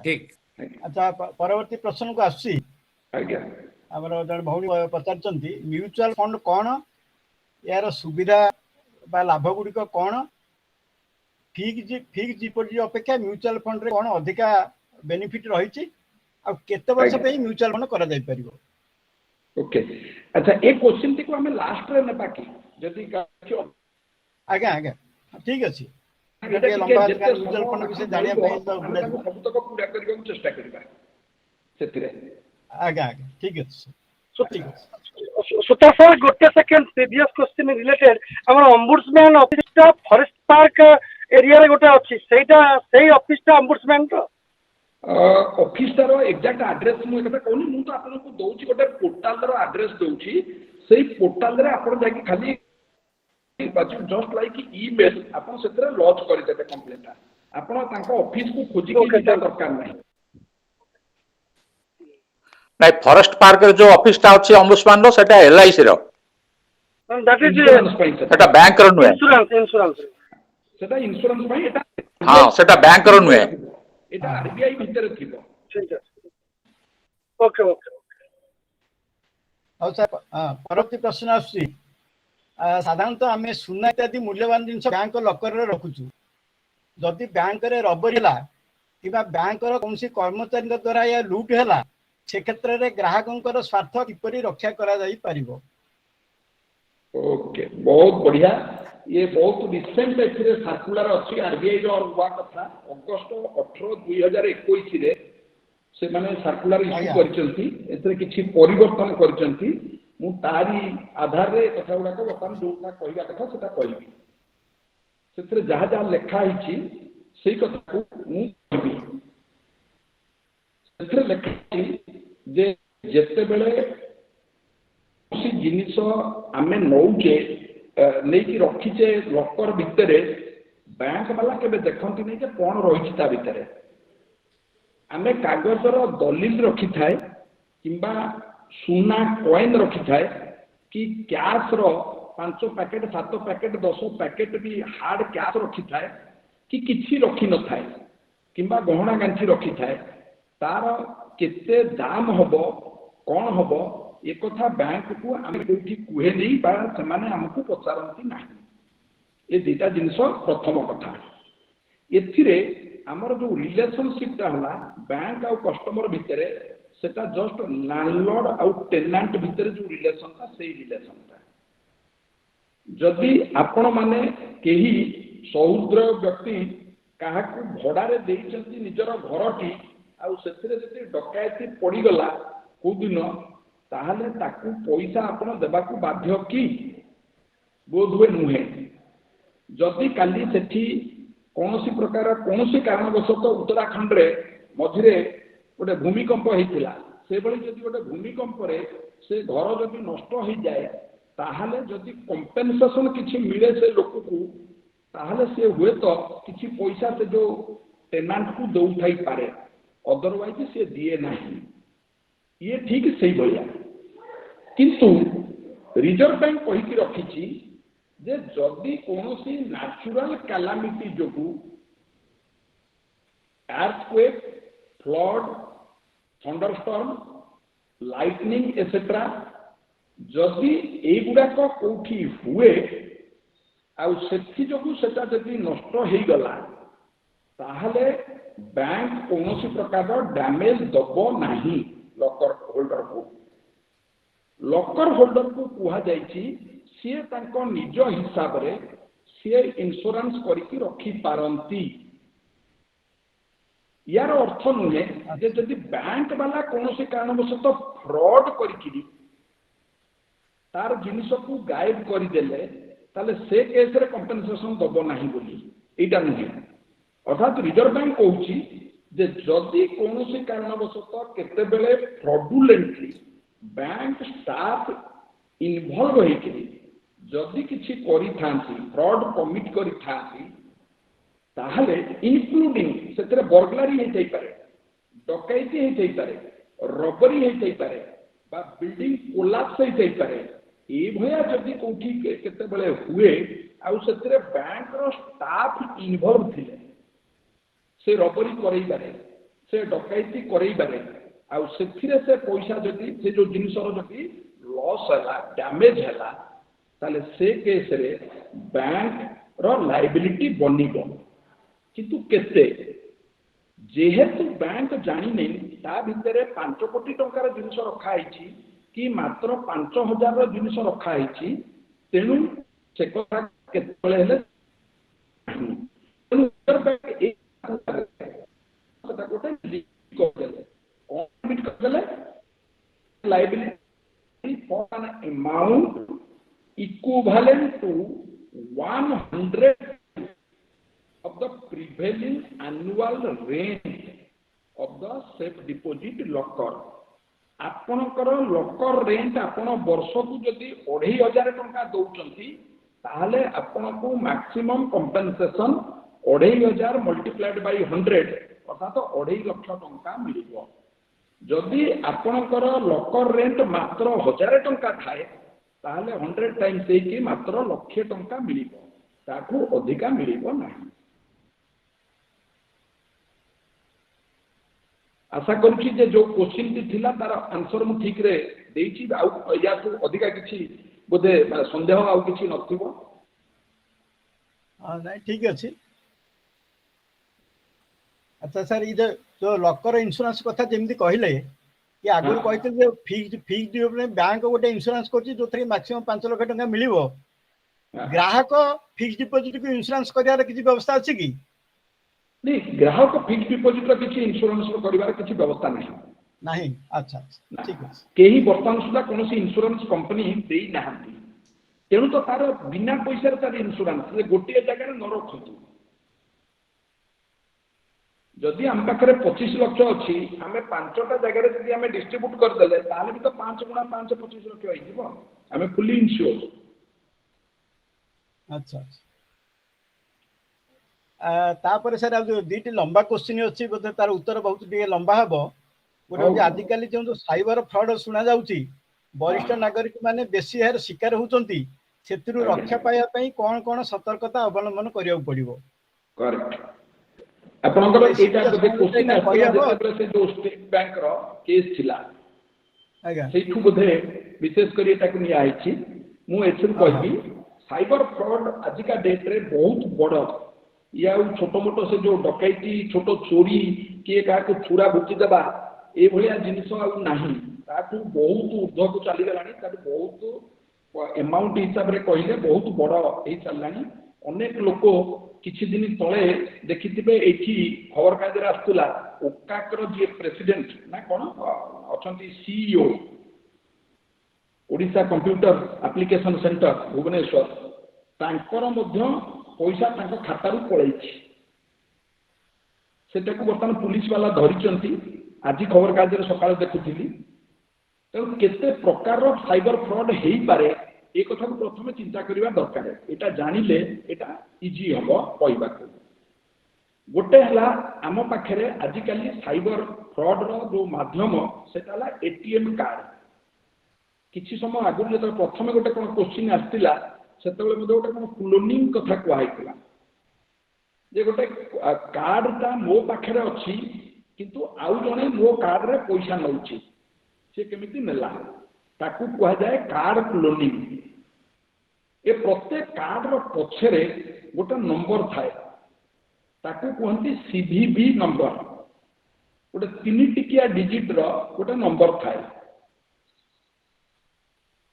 ठीक। अच्छा परवर्ती प्रश्न को आसी आज्ञा हमर जण भौणी पचारचंती म्यूचुअल फंड कोन यार सुविधा बा लाभ गुडी को कोन फिक्स डिपोजिट अपेक्षा म्यूचुअल फंड रे कोन अधिका बेनिफिट रही छी आ केते वर्ष पे म्यूचुअल फंड करा जाई परिबो। ओके अच्छा एक क्वेश्चन टी को हमें लास्ट रे न बाकी जदी आगे आगे ठीक अछि ये लंबा म्यूचुअल फंड विषय जानिया पे सब तक पूरा करबो चेष्टा करबा सेतिरे आज्ञा आज्ञा ठीक अछि ठीक अछि सुता सर गोटे सेकेंड प्रीवियस क्वेश्चन रिलेटेड हमर ombudsman ऑफिस टा फॉरेस्ट पार्क एरिया रे गोटे अछि सेटा सेही ऑफिस टा ombudsman तो ऑफिसर एग्जैक्ट एड्रेस मु एकटा कहूनी मु तो आपन को दउची गोटे पोर्टल रो एड्रेस दउची सेही पोर्टल रे आपन जाकी खाली जस्ट लाइक ईमेल आपन सेतरे लॉन्च करि देते कंप्लेंट आपन तांको ऑफिस को खोजी के जिता दरकार नहीं ନାଇଁ ଫରେଷ୍ଟ ପାର୍କରେ ଯୋଉ ଅଫିସଟା ଅଛି ଅମ୍ବୁଡସମ୍ୟାନ ର ସେଟା ଏଲ୍ଆଇସି ର दैट इज इंश्योरेंस ପାଇଁ ସେଟା ବ୍ୟାଙ୍କ ର ନୁହେଁ इंश्योरेंस सेटा इंश्योरेंस ପାଇଁ एटा ହଁ ସେଟା ବ୍ୟାଙ୍କ ର ନୁହେଁ एटा आरबीआई भितर थिबो ठीक है ओके ओके ଆଉ ସାର୍ ପରବର୍ତ୍ତୀ ପ୍ରଶ୍ନ ଆସୁଛି ସାଧାରଣତଃ ଆମେ ସୁନା ଇତ୍ୟାଦି ମୂଲ୍ୟବାନ ଜିନିଷ ବ୍ୟାଙ୍କ ଲକରରେ ରଖୁଛୁ ଯଦି ବ୍ୟାଙ୍କରେ ରବରି ହେଲା କିମ୍ବା ବ୍ୟାଙ୍କର କୌଣସି କର୍ମଚାରୀଙ୍କ ଦ୍ୱାରା ଏହା ଲୁଟ୍ ହେଲା ସେ କ୍ଷେତ୍ରରେ ଗ୍ରାହକଙ୍କର ସ୍ୱାର୍ଥ କିପରି ରକ୍ଷା କରାଯାଇ ପାରିବ ओके बहुत बढ़िया ये बहुत रिसेंट एक्चुअली सर्कुलर अछि आरबीआई रो हुआ कथा अगस्त 18 2021 रे से माने सर्कुलर इश्यू करचंती एतरे किछि परिवर्तन करचंती मु तारी आधार रे कथा गुडा को वर्तमान जोटा कहबा कथा सेटा कहबी सेतरे जहा जहा लेखा हिची सेही कथा को मु कहबी सेतरे लेखा जे जेते बेले किसी जिनिस आमे नौचे नहीं कि रखीचे लकर भितर बैंक वाला केबे देखंती नहीं जे कोन रहिछि ता भितर आमे कागजर दलिल रखी थाए किंबा सुना कॉइन रखी थाए कि कैश रो 5 पैकेट 7 पैकेट 10 पैकेट भी हार्ड कैश रखी थाए कि किछि रखी न थाए किंबा गहना गांठी रखी थाए तार केते दाम हबो कोन हबो एक कथा बैंक को आम कोठी कुहे नहीं बा सेमाने हमको पचारंती नहीं ये दुटा जिनिस प्रथम कथा एथिरे हमर जो रिलेशनशिप ता हला बैंक आ कस्टमर भितरे सेटा जस्ट लैंडलॉर्ड आ टेनेंट भितरे जो रिलेशन ता सेही रिलेशन ता जदि आपण माने केही सौद्र व्यक्ति काहा को भड़ा रे देइचंती निजर घरटी आ सेथिरे जति डकायती पड़ी गला को दिन ताहले ताकू पैसा आपण देबाकू बाध्य की बोध हुए नुहे जदि काली सेठी कौनसी प्रकार कौनसी कारणवशत उत्तराखंड रे मझिरे गोटे भूमिकंप होइतिला से बळी जदि गोटे भूमिकंप रे से घर जदि नष्ट हो जाए ताहले जदि कंपेंसेशन किछि मिले से लोक को ताहले से हुए तो किछि पैसा से जो टेनेंट को दउ थाई पारे अदरवाइज से दिए नहीं ये ठीक सही भलिया किंतु रिजर्व बैंक कहि कि रखिछि जे जदि कोनोसी नेचुरल कैलामिटी जोगु earthquake flood thunderstorm lightning etcetera जदि एगुडा को कोठी हुए आ सेथि जोगु सेटा जदि नष्ट हेई गला ताहले बैंक कोनोसी प्रकार डैमेज दबो नाही लकर होल्डर को कुहा जाइछि सी तांको निज हिसाब रे सी इंश्योरेंस करिकि रखी पारंती यार अर्थ नुहे जे जदि बैंक वाला कोनोसी कारणवशत फ्रॉड करिकि तार जिनिस को गायब करि देले ताले से केस रे कंपेंसेशन दबो नाही बोली एटा नुहे अर्थात रिजर्व बैंक कहूछि जे जदि कोनोसी कारणवशत केते बेले फ्रॉडुलेंटली बैंक स्टाफ इन्वॉल्व होइकि जदि किछि करि थांती फ्रॉड कमिट करि थांती ताहले इंक्लूडिंग सेतरे बर्गलारी हे जाई पारे डकैती हे जाई पारे रबरी हे जाई पारे बा बिल्डिंग कोलैप्स हे जाई पारे ए भया जदि कोठी केते बेले हुए आ सेतरे बैंक रो स्टाफ इन्वॉल्व थिले से रबरी करई पारे से डकैती करई पारे आ सेथिरे से पैसा जदि से जो जिनिसर जदि लॉस हला डैमेज हला ताले से केस रे बैंक रो लायबिलिटी बनिबो किंतु केते जेहेतु बैंक जानि नै ता भितरे 5 कोटी टंकार जिनिस रखा आइछि कि मात्र 5000 रो जिनिस रखा आइछि तेनु से कथा केते बेले हेले बैंक एक कथा कोटे लिख कर देले कमिट कर देले prevailing annual rent of the safe deposit locker. आपणकर लॉकर रेंट आपण वर्ष को जदि 2500 टंका दउचंती ताहले आपण को मैक्सिमम कंपनसेशन 2500 मल्टीप्लाइड बाय 100 अर्थात 2.5 लाख टंका मिलिबो। जदि आपणकर लॉकर रेंट मात्र 1000 टंका थाए ताहले 100 टाइम्स देकी मात्र 1,00,000 टंका मिलिबो, ताकू अधिका मिलिबो नाही। आशा करूची जे जो क्वेश्चन टी थिला तार आंसर मु ठीक रे देइची आउ या तो अधिका किछि बोधे संदेह आउ किछि नथिबो। हां नहीं ठीक अछि। अच्छा सर ये जो लॉकर इंश्योरेंस कथा जेमती कहले कि आगुर कहते जे फिक्स्ड डिपोजिट बैंक गोटे इंश्योरेंस करछि जो थरे मैक्सिमम 5 लाख टंका मिलिबो। ग्राहक फिक्स्ड डिपोजिट को इंश्योरेंस करियार किछि व्यवस्था अछि कि नहीं? ग्राहक फिक्स्ड डिपोजिट रो किछि इंश्योरेंस रो करिवार किछि व्यवस्था नहीं नहीं। अच्छा ठीक है। केही वर्तमान सुधा कोनोसी इंश्योरेंस कंपनी देई नाहंती, तेणु तो तार बिना पैसा रे तार इंश्योरेंस जे गोटे जगह रे न रखतु। जदि हम पाखरे 25 लाख अछि हमें 5टा जगह रे जदि हमें डिस्ट्रीब्यूट कर देले ताले भी तो 5 गुणा 5 25 लाख होई जिवो, हमें फुली इंश्योर। अच्छा तापर सर अब जो दीटी लंबा क्वेश्चन अछि बोधे तार उत्तर बहुत टिके लंबा हबो। गोटे आजिकल जो साइबर फ्रॉड सुना जाउची वरिष्ठ नागरिक माने बेसी हेर शिकार होउचंती, सेतिरु रक्षा पाया पई कोन सतर्कता अवलंबन करिया पड़िबो? करेक्ट। आपनकर एटा बोधे क्वेश्चन आसिया जेतेबे से जो स्टेट बैंक रो केस थिला आगा सेठु बोधे विशेष करी एटा निया आइछि। मु एथुर कहबी साइबर फ्रॉड आजिका डेट रे बहुत बड़ या छोटो मोटो से जो डकैती छोटो चोरी किए का को छुरा भुची देबा ए भलिया जिनिस आ नाही, ताकू बहुत ऊर्ध्व को चली गलानी, ताकू बहुत अमाउंट हिसाब रे कहिले बहुत बड़ ए चललानी। अनेक लोक किछि दिन तळे देखिथिबे एठी खबर कागज रे आस्तुला ओकाकर जे प्रेसिडेंट ना कोन अछंती CEO Odisha computer application centre Bhubaneswar तांकर मध्य पैसा तांको खातारू पळैछि। सेटा को वर्तमान पुलिस वाला धरिचंती, आज खबर कागज रे सकाळ देखुथिली। तो केते प्रकार साइबर फ्रॉड हेई पारे ए कथा को प्रथमे चिंता करिवा दरकार। एटा जानिले एटा इजी हबो कहबा को। गोटे हला आम पाखरे आजिकली साइबर फ्रॉड रो जो माध्यम सेटा हला एटीएम कार्ड। किछि समय आगु जे प्रथमे गोटे कोन क्वेश्चन आस्तिला सेतेबेले मते गोटे कोन क्लोनिंग कथा कहैतिला जे गोटे कार्डटा मो पाखरे अछि किंतु आउ जने मो कार्ड रे पैसा नउछि, से केमिति नेला ताकू कहा जाए कार्ड क्लोनिंग। ए प्रत्येक कार्ड रो पछरे गोटे नंबर थाए, ताकू कहंती सीवीवी नंबर। गोटे 3 टिकिया डिजिट रो गोटे नंबर थाए।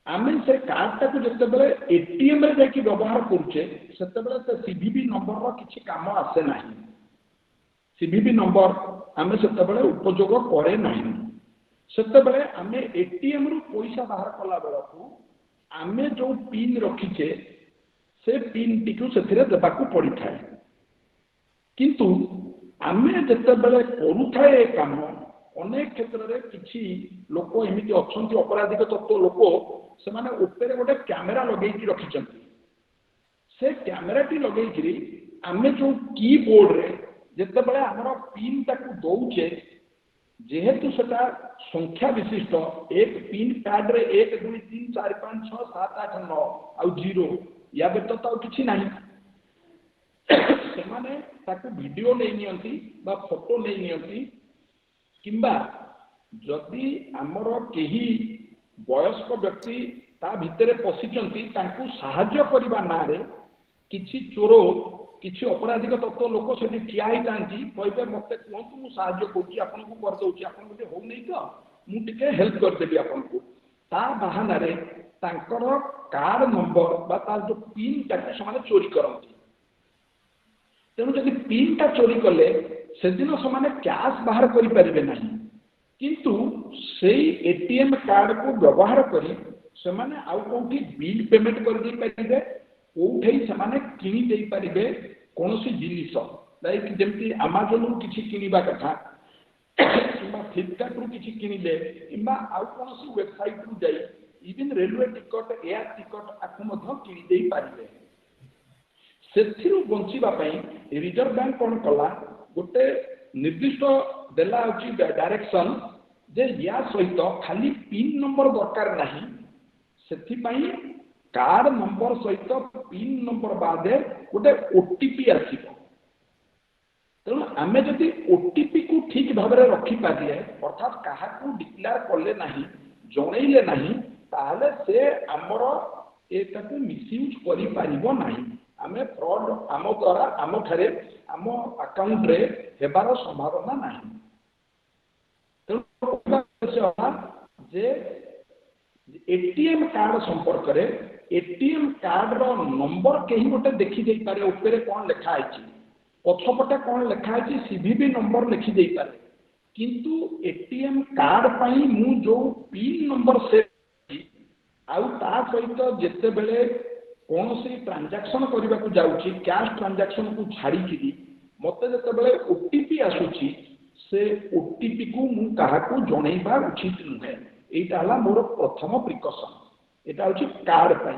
आमे से कार्ड टाकू जते बेले एटीएम रे जाकी व्यवहार करूचे सेते बेले से सीवीवी नंबर रो किछि काम आसे नाही। सीवीवी नंबर आमे सेते बेले उपयोग करे नाही। सेते बेले आमे एटीएम रु पैसा बाहर कला बेलकू आमे जो पिन रखिचे से पिन टिकू सेथिरे देबाकू पड़ी थाए। किंतु आमे जते बेले करू थाए काम अनेक क्षेत्र रे किछि लोक एमिति अछंती अपराधिक तत्व लोक से माने ऊपर गोटे कैमेरा लगेई रखिचंती। से कैमेरा टी लगेई आमे जो कीबोर्ड रे जते बेले हमर पिन ताकू दउचे जेहेतु सेटा संख्या विशिष्ट एक पिन पैड रे 1 2 3 4 5 6 7 8 9 आउ 0 या व्यतीत तो किछि नाही। से माने ताकू वीडियो नै नियंती बा फोटो नै नियंती किंबा जदि आमर केही वयस्क व्यक्ति ता भितरे पशिचंती तांकू सहाय्य करिबा नारे किछि चोर किछि अपराधिक तत्व लोक सेठी ठिया ही तांती कहबे मते कोंतु मु सहाय्य करछि आपन को कर दउछि आपन को हो नै तो मु टिके हेल्प कर देबी आपन को। ता बहाना रे तांकर कार्ड नंबर बा तार जो पिन ताके समान चोरी करंती। तेणु जदि पिन टा चोरी कले से दिन समान कैश बाहर करि परिबे नाही, किंतु सेई एटीएम कार्ड को व्यवहार करी से माने आउ कोठी बिल पेमेंट कर दै परिबे, कोठे से माने किनी दै परिबे कोनोसी जिनिस लाइक जमती अमेजन रु किछि किनिबा कथा किंबा फ्लिपकार्ट रु किछि किनिले किंबा आउ कोनोसी वेबसाइट रु जाई even railway ticket air ticket आकु मध्य किनि देई पारिबे सेथिरु बंचिबा पई रिजर्व बैंक कोन कला गोटे निर्दिष्ट देला होची डायरेक्शन जे या सहित खाली पिन नंबर दरकार नाही सेथि पई कार्ड नंबर सहित पिन नंबर बादे गोटे ओटीपी आसीबो तेणु आमे जदि ओटीपी को ठीक भाव में रखी पारिए अर्थात काहाकू डिक्लेयर कले नाही जणैले नाही ताहले से हमर एटाकू मिसयूज करि पारिबो नाही आमे फ्रॉड आम द्वारा आम ठारे आम अकाउंट रे हेबार संभावना नाही तेणु जे एटीएम कार्ड संपर्क रे एटीएम कार्ड रो नंबर केही गोटे देखि देई पारे ऊपर कोन लिखा आइछि पछपटे कौन लिखा है सीवीवी नंबर लिखि दे पारे किंतु एटीएम कार्ड पाई मु जो पिन नंबर से आउ ता सहित जेते बेले कौन सी ट्रांजैक्शन करबा को जाउची कैश ट्रांजैक्शन को छाड़ी कि मते जेते बेले ओटीपी आसुची से ओटीपी को मु काहा को जणैबा उचित नुहे एटा हला मोर प्रथम प्रिकॉशन एटा होची कार्ड पाई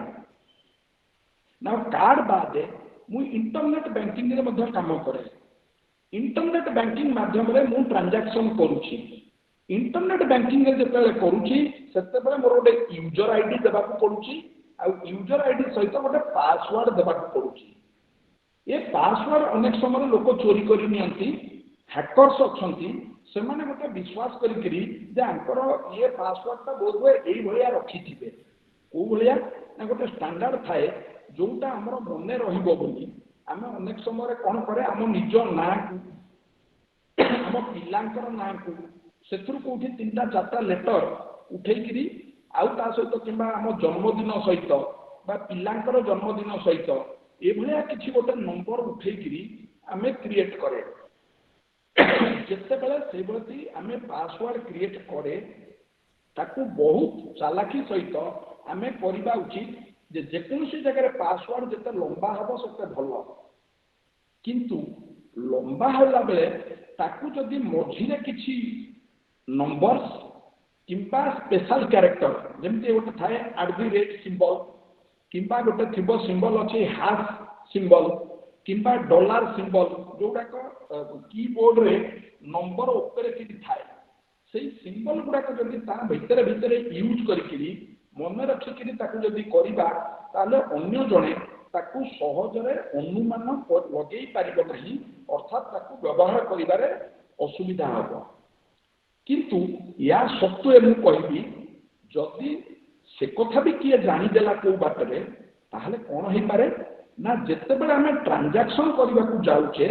ना कार्ड बादे मु इंटरनेट बैंकिंग रे मध्य काम करे इंटरनेट बैंकिंग माध्यम रे मु ट्रांजैक्शन करूची इंटरनेट बैंकिंग रे जेते करूची सेते बेले मोर गोटे यूजर आईडी देबा को पडुची आ यूजर आईडी सहित गोटे पासवर्ड देबा को पडुची ये पासवर्ड अनेक समय लोक चोरी करि नियंती हैकर्स अछंती से माने गोटे विश्वास करी करी जे आंकर ये पासवर्ड ता बहुत हुए एई भलिया रखी थिबे को भलिया ना गोटे स्टैंडर्ड थाए जोटा हमर मने रहिबो बोली आमे अनेक समय कोन करे हम निज ना को हम पिलांकर ना को सेथुर कोठी तीनटा चारटा लेटर उठेइकरी आउ ता सहित किंबा हम जन्मदिन सहित बा पिलांकर जन्मदिन सहित ए भलिया किछि गोटे नंबर उठेइकरी आमे क्रिएट करे जेते बेले से बती आमे पासवर्ड क्रिएट करे ताकू बहुत चालाकी सहित आमे करिबा उचित जे जेकोसी जगह पासवर्ड जते लंबा हबो सेते भलो किंतु लंबा होला बेले ताकू जदि मझिरे किछि नंबर्स किंबा स्पेशल कैरेक्टर जेमति गोटे थाए @ सिंबल किंबा गोटे थिबो सिंबल अछि हाश सिंबल किंबा डॉलर सिंबल जोटा को कीबोर्ड रे नंबर ऊपर कि थाए सेही सिंबल गुडा को जदि ता भीतर भीतर यूज करिकरी मन रखिकरी ताकू जदि करिबा ताले अन्य जणे ताकू सहजरे अनुमान लगेई पारिबो नाही अर्थात ताकू व्यवहार करिबारे असुविधा हबो किंतु या सत्वे मु कहिबी जदि से कथा भी किए जानि देला को बाटरे ताहले कोन हेई पारे ना जेते बेले हमें ट्रांजैक्शन करबा को जाउचे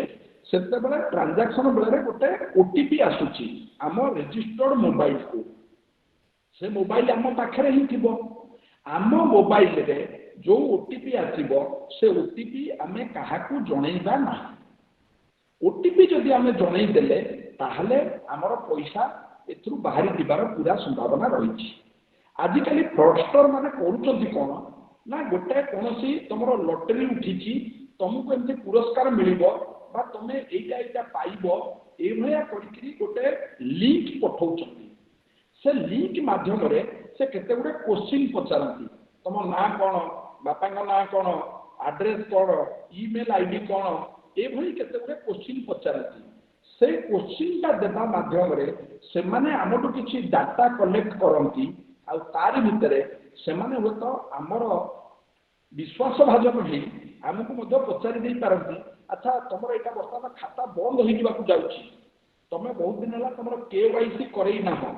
सेते बेले ट्रांजैक्शन बेले गोटे ओटीपी आसुची आम रजिस्टर्ड मोबाइल को से मोबाइल आम पाखरे ही थिबो आम मोबाइल रे जो ओटीपी आसीबो से ओटीपी आमे काहाकू जणैबा नाही ओटीपी जदि आमे जणै देले ताहले हमर पैसा एथरु बाहरी दिबार पूरा संभावना रहिछि आजिकली फ्रॉडस्टर माने करूचंती कोन ना गोटे कोनोसी तमरो लॉटरी उठिछि तुमको एमते पुरस्कार मिलिबो बा तमे एटा एटा पाइबो ए भया करिकरी गोटे लिंक पठौचंती से लिंक माध्यम रे से केते गुडे क्वेश्चन पचारंती तम ना कोन बापा ना कोन एड्रेस कोन ईमेल आईडी कोन ए भई केते गुडे क्वेश्चन पचारंती से क्वेश्चन ता देबा माध्यम रे से माने हमटु किछि डाटा कलेक्ट करंती आ तार भितरे से माने होतो हमर विश्वास भाजन हे हमकु मध्य पचारि दे पारंती अच्छा तमरो एटा वर्तमान खाता बंद होई दिबा को जाउची तमे बहुत दिन हला तमरो केवाईसी करई ना हो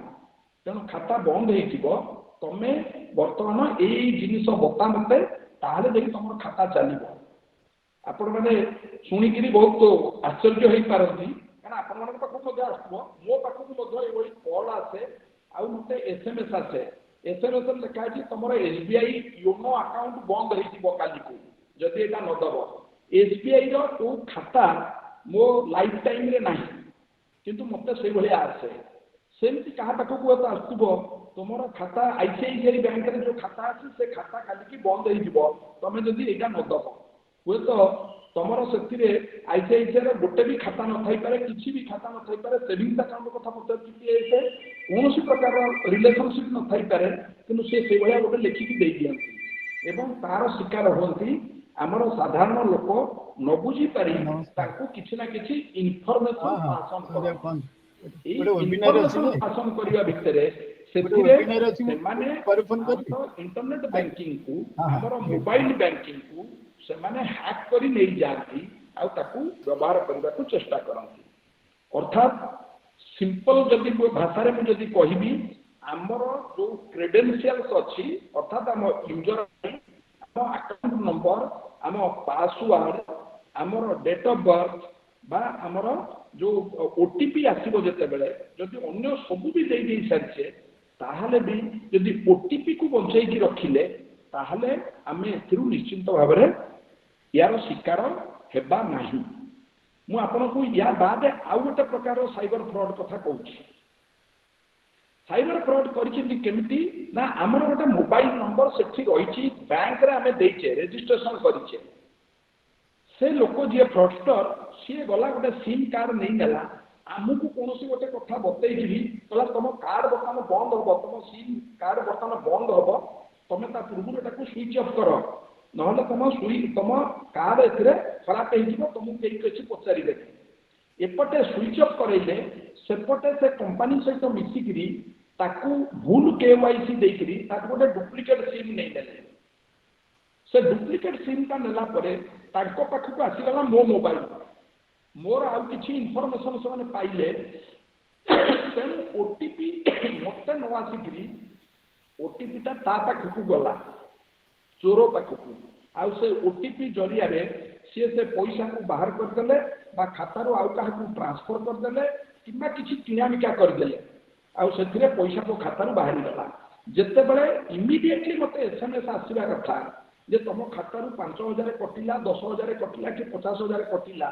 तेणु खाता बंद हो तमें बर्तमान यही जिनिस बता मत ताहले देखि तुम खाता चलो आपण मैंने शुणिकी बहुत आश्चर्य हो पारती क्या आपण मान पाखक आसो मो पाखक ये कल आसे आउ मत एसएमएस आसे एसएमएस लिखाई तुम एसबीआई योनो अकाउंट बंद हो काली को जदि यहाँ नदब एसबीआई रो खाता मो लाइफ टाइम रे ना किंतु मत से भाया आसे सेमती क्या पाखक तो आसुब तुम खाता आईसीआईसीआई बैंक रे जो खाता अच्छे से खाता काली बंद हो तुम जदि यहाँ नदब हे तो ତମର ସେଥିରେ ICICI ର ଗୋଟେ ବି ଖାତା ନଥାଇ ପାରେ, କିଛି ବି ଖାତା ନଥାଇ ପାରେ, ସେଭିଂସ୍ ଆକାଉଣ୍ଟ କଥା ପଚାରୁଛି, କୌଣସି ପ୍ରକାର ରିଲେସନସିପ ନଥାଇ ପାରେ, କିନ୍ତୁ ସେ ସେଇଭଳିଆ ଗୋଟେ ଲେଖିକି ଦେଇ ଦିଅନ୍ତି ଏବଂ ତାର ଶିକାର ହୁଅନ୍ତି ଆମର ସାଧାରଣ ଲୋକ ନ ବୁଝି ପାରି ତାଙ୍କୁ କିଛି ନା କିଛି ଇନଫର୍ମେସନ ପାସନ କରନ୍ତି। ଏଇ ଇନଫର୍ମେସନ ପାସନ କରିବା ଭିତରେ ସେଥିରେ ସେମାନେ ଇଣ୍ଟରନେଟ ବ୍ୟାଙ୍କିଂ କୁ ଆମର ମୋବାଇଲ ବ୍ୟାଙ୍କିଂ କୁ ସେମାନେ ହ୍ୟାକ୍ କରି ନେଇ ଯାଆନ୍ତି ଆଉ ତାକୁ ବ୍ୟବହାର କରିବାକୁ ଚେଷ୍ଟା କରନ୍ତି। ଅର୍ଥାତ୍ ସିମ୍ପଲ ଯଦି ଭାଷାରେ ମୁଁ ଯଦି କହିବି, ଆମର ଯୋଉ କ୍ରେଡେନ୍ସିଆଲ୍ସ ଅଛି, ଅର୍ଥାତ୍ ଆମ ୟୁଜର ଆମ ଆକାଉଣ୍ଟ ନମ୍ବର, ଆମ ପାସୱାର୍ଡ, ଆମର ଡେଟ୍ ଅଫ୍ ବର୍ଥ ବା ଆମର ଯୋଉ OTP ଆସିବ ଯେତେବେଳେ ଯଦି ଅନ୍ୟ ସବୁ ବି ଦେଇ ସାରିଛେ, ତାହେଲେ ବି ଯଦି OTP କୁ ବଞ୍ଚେଇକି ରଖିଲେ ତାହେଲେ ଆମେ ଏଥିରୁ ନିଶ୍ଚିନ୍ତ ଭାବରେ यार शिकार हेबा नहीं। मु आपनको या बाद आउ गोटे प्रकार साइबर फ्रॉड कथा कहूँ। साइबर फ्रॉड करमिति ना आमर गोटे मोबाइल नंबर से रही बैंक रे आमे देचे रजिस्ट्रेशन करिचे, से लोक जी फ्रॉडस्टर सी गला गोटे सिम कार्ड नहीं गला, आमको कौन गोटे कथा बतई कहला तुम कार्ड बर्तमान बंद हम, तुम सिम कार्ड बर्तमान बंद हम, तुम पूर्व स्विच ऑफ कर, ना तुम कार्ड ए खराब हो तुमको कहीं किसी पचारे एपटे स्विच ऑफ करेले सेपटे से कंपनी सहित मिसिकी भूल KYC देकरी गोटे डुप्लिकेट सिम नहीं देले, से डुप्लिकेट सिम का नेला परे तांको पाखक आसीगला मो मोबाइल, मोर आउ किछि इनफॉरमेशन से पाइले, तेणु OTP मत न आसिकी OTP ता पाखक गला चोर पाखक, आउ से OTP जरिया सी से पैसा को बाहर करदे बा खातार आउ क्या ट्रांसफर करदे कि किसी किणामिका करदे आउ से पैसा को खातार बाहर गला। जिते बड़े इमिडिएटली मत SMS आसवा कथा जे तुम खातार 5,000 कटिला, 10,000 कटिला कि 50,000 कटिला,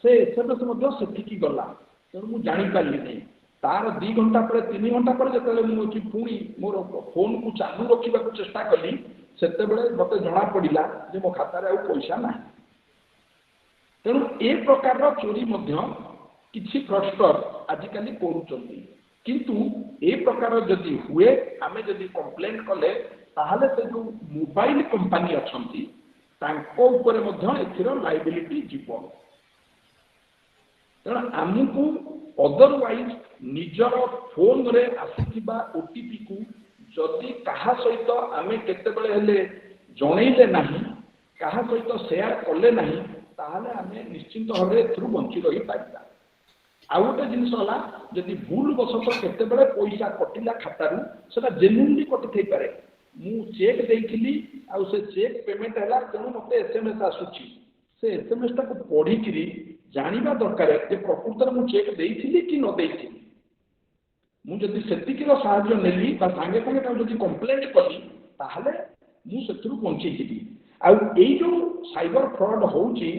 से SMS से गला, तेणु मुझे जापारि नहीं। तार 2 घंटा पर 3 घंटा पर जो पुणी मोर फोन को चालू रखा चेष्टा कली से मत जना पड़ा जे मो खातार आउ पैसा ना। तेणु ए प्रकार चोरी किसी फ्रॉडस्टर आजिकल करुँच, किंतु ए प्रकार जदि हुए आमे जदि कंप्लेंट कले ताहले से जो मोबाइल कंपनी अच्छी तांको ऊपर लाइबिलिटी जीव। तेणु आमको अदरवाइज निजर फोन रे आसुथिबा OTP को जदि कहा सहित आमे केतेबेले हेले जणैले नाही, कहा सहित शेयर कले नाही, ताहले आमे निश्चिंत भावे एथरु बंची रही पारिबा। आउ गोटे जिनस होला जदि भूल बसत केतेबेले पैसा कटिला खातारू सेटा जेन्युइनली कटि थई पारे, मु चेक देइथिली आउ से चेक पेमेंट हैला तेणु मते SMS आसुची, से SMS टा को पढी किरी जानिबा दरकार जे प्रकृतर मु चेक देइथिली कि न देइथिली। मु जदि सेतिकिर साहाय्य नेली बा संगे संगे जदि कंप्लेंट कली ताहले मु सेथरु बंची जिबी। आउ एई जो साइबर फ्रॉड होउची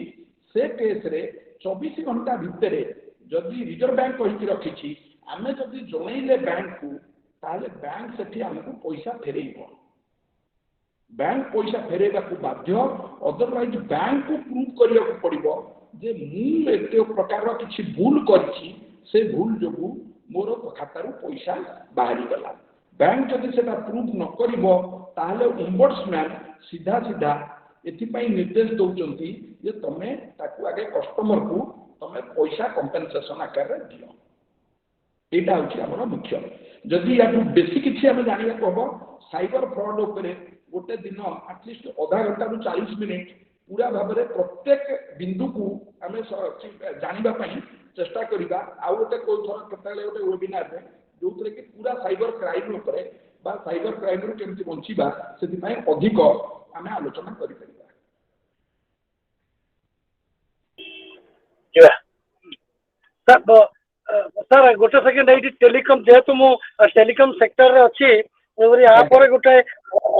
से केस रे 24 घंटा भितरे जदि रिजर्व बैंक कहि रखिछि आमे जदि जणैले बैंक को ताहले बैंक सेठी हमको पैसा फेरेइबो, बैंक पैसा फेरेबा को बाध्य। अदरवाइज बैंक को प्रूव करिया को पड़िबो जे मु एते प्रकार किछि भूल करछि, से भूल जोगु मोर खातारू पैसा बाहरी गला। बैंक जदि सेटा प्रूव न करिबो ताहले ओम्बड्समैन सीधा सीधा एथिपाई निर्देश दउचंती जे तमे ताकू आगे कस्टमर को तमे पैसा कंपेनसेशन आकार रे दियो। एटा होछि हमर मुख्य। जदि याटू बेसी किछि हम जानिया कहबो साइबर फ्रॉड उपरे गोटे दिन एटलिस्ट आधा घंटा रु 40 मिनिट पूरा भाव में प्रत्येक बिंदु को आम जानिबा पई चेष्टा करिबा। आउ गोटे कोई थोड़ा केताले गोटे वेबिनार में जो कि पूरा साइबर क्राइम उपरे बा साइबर क्राइम रु केमति बंचिबा सेति पई अधिक आमे आलोचना करि परिबा। सर गोटे सेकेंड ये टेलीकॉम जेहेतु मु टेलीकॉम सेक्टर रे अच्छी यहाँ पर गोटे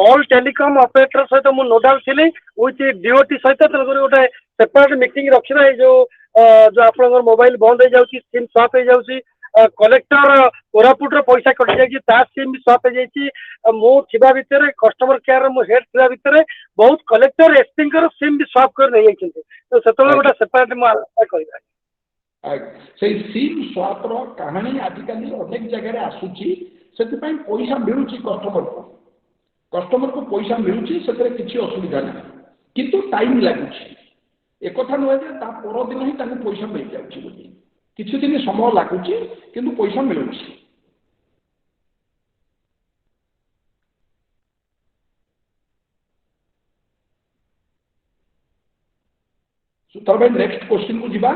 ऑल टेलीकॉम ऑपरेटर सहित मु नोडाल थी विथ DOT सहित गोटे सेपरेट मीटिंग रखा जो जो आप मोबाइल बंद हो जाऊँगी सिम स्वाप हो जाऊँगी कलेक्टर कोरापुट रो पैसा कटि जाइए ता सिम भी स्वैप हो जाइए मु थिबा भितरे कस्टमर केयर रो मु हेड थिबा भितरे बहुत कलेक्टर एसपी कर सिम भी स्वैप कर नहीं जाइछन्ते तो सेतले गोटा सेपरेट मु आलोचना करिबा से सिम स्वाप रो कहानी आजिकल अनेक जगह आसूची से पैसा मिलूची कस्टमर को पैसा मिलूची से किसी असुविधा ना किंतु टाइम लगुची एक कथा नुहे जे ता पर दिन ही ताको पैसा मिल जाउची बोली किछि दिन समय लागुची किंतु पैसा मिलुची सुतर भाई नेक्स्ट क्वेश्चन को जिबा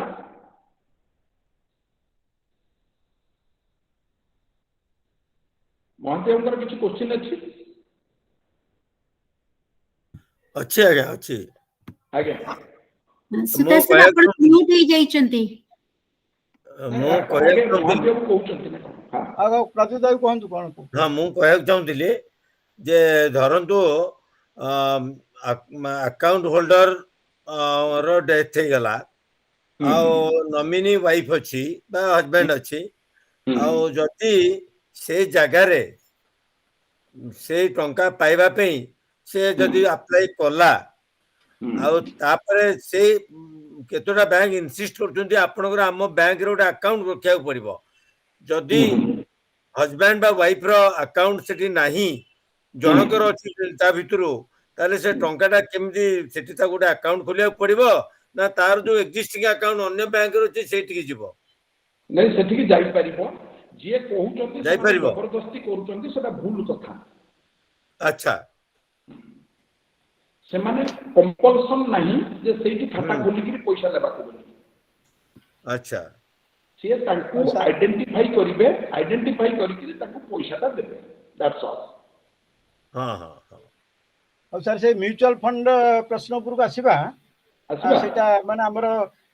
महादेवंकर किछि क्वेश्चन अच्छे आज्ञा अच्छे आज्ञा सुतार सर आपण म्यूट हो जाइछन्ती मु कहक महादेव कहउछन्ती ना हां आगो प्रदीप दाई कहंतु कोन को हां मु कहक चाहूतिले जे धरंतु अकाउंट होल्डर रो डेथ हे गला आ नॉमिनी वाइफ अछि बा हस्बैंड अछि आ जति से जगह रे से टंका पाइबा पे से जदि अप्लाई कला आउ तापरे से केतोटा बैंक इंसिस्ट करछन्ती आपनकर हम बैंक रे उटा अकाउंट रखिया पड़िबो जदि हस्बैंड बा वाइफ रो अकाउंट सेठी नाही जनकर अछि ता भितरु ताले से टंकाटा केमदी सेठी ता गोटा अकाउंट खोलिया पड़िबो ना तार जो एक्जिस्टिंग अकाउंट अन्य बैंक रो अछि सेठी की जिवो नहीं सेठी की जाई परिबो जे कहउछन्ती जबरदस्ती करूछन्ती सेटा भूल कथा अच्छा से माने कंपल्सन नहीं जे सेठी खाता खोली कि पैसा लेबा को बोली अच्छा से तांको आइडेंटिफाई करिकि तांको पैसाटा देबे दैट्स ऑल हां हां और सर से म्यूचुअल फंड प्रश्न ऊपर को आसीबा सेटा माने हमर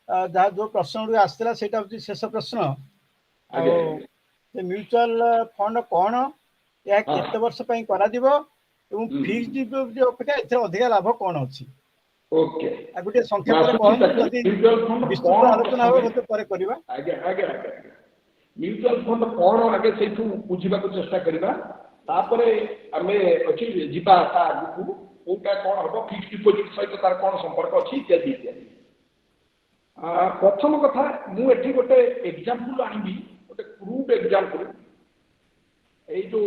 जहा जो प्रश्न ऊपर आस्थिला सेटा होची शेष प्रश्न से म्यूचुअल फंड कोन या केते वर्ष पई करा दिबो एवं फिक्स्ड डिपोजिट अपेक्षा एथे अधिक लाभ कोन अछि ओके आ गुटे संख्या पर कोन जदी म्यूचुअल फंड विस्तृत आलोचना हो गते परे करबा आगे म्यूचुअल फंड कोन आगे सेठू बुझिबा को चेष्टा करबा तापरे हमें अछि जिबा ता आगु ओटा कोन हबो फिक्स्ड डिपोजिट सहित तार कोन संपर्क अछि इत्यादि इत्यादि प्रथम कथा मु एठी गोटे एग्जांपल आनिबी गोटे क्रूड एग्जांपल ए जो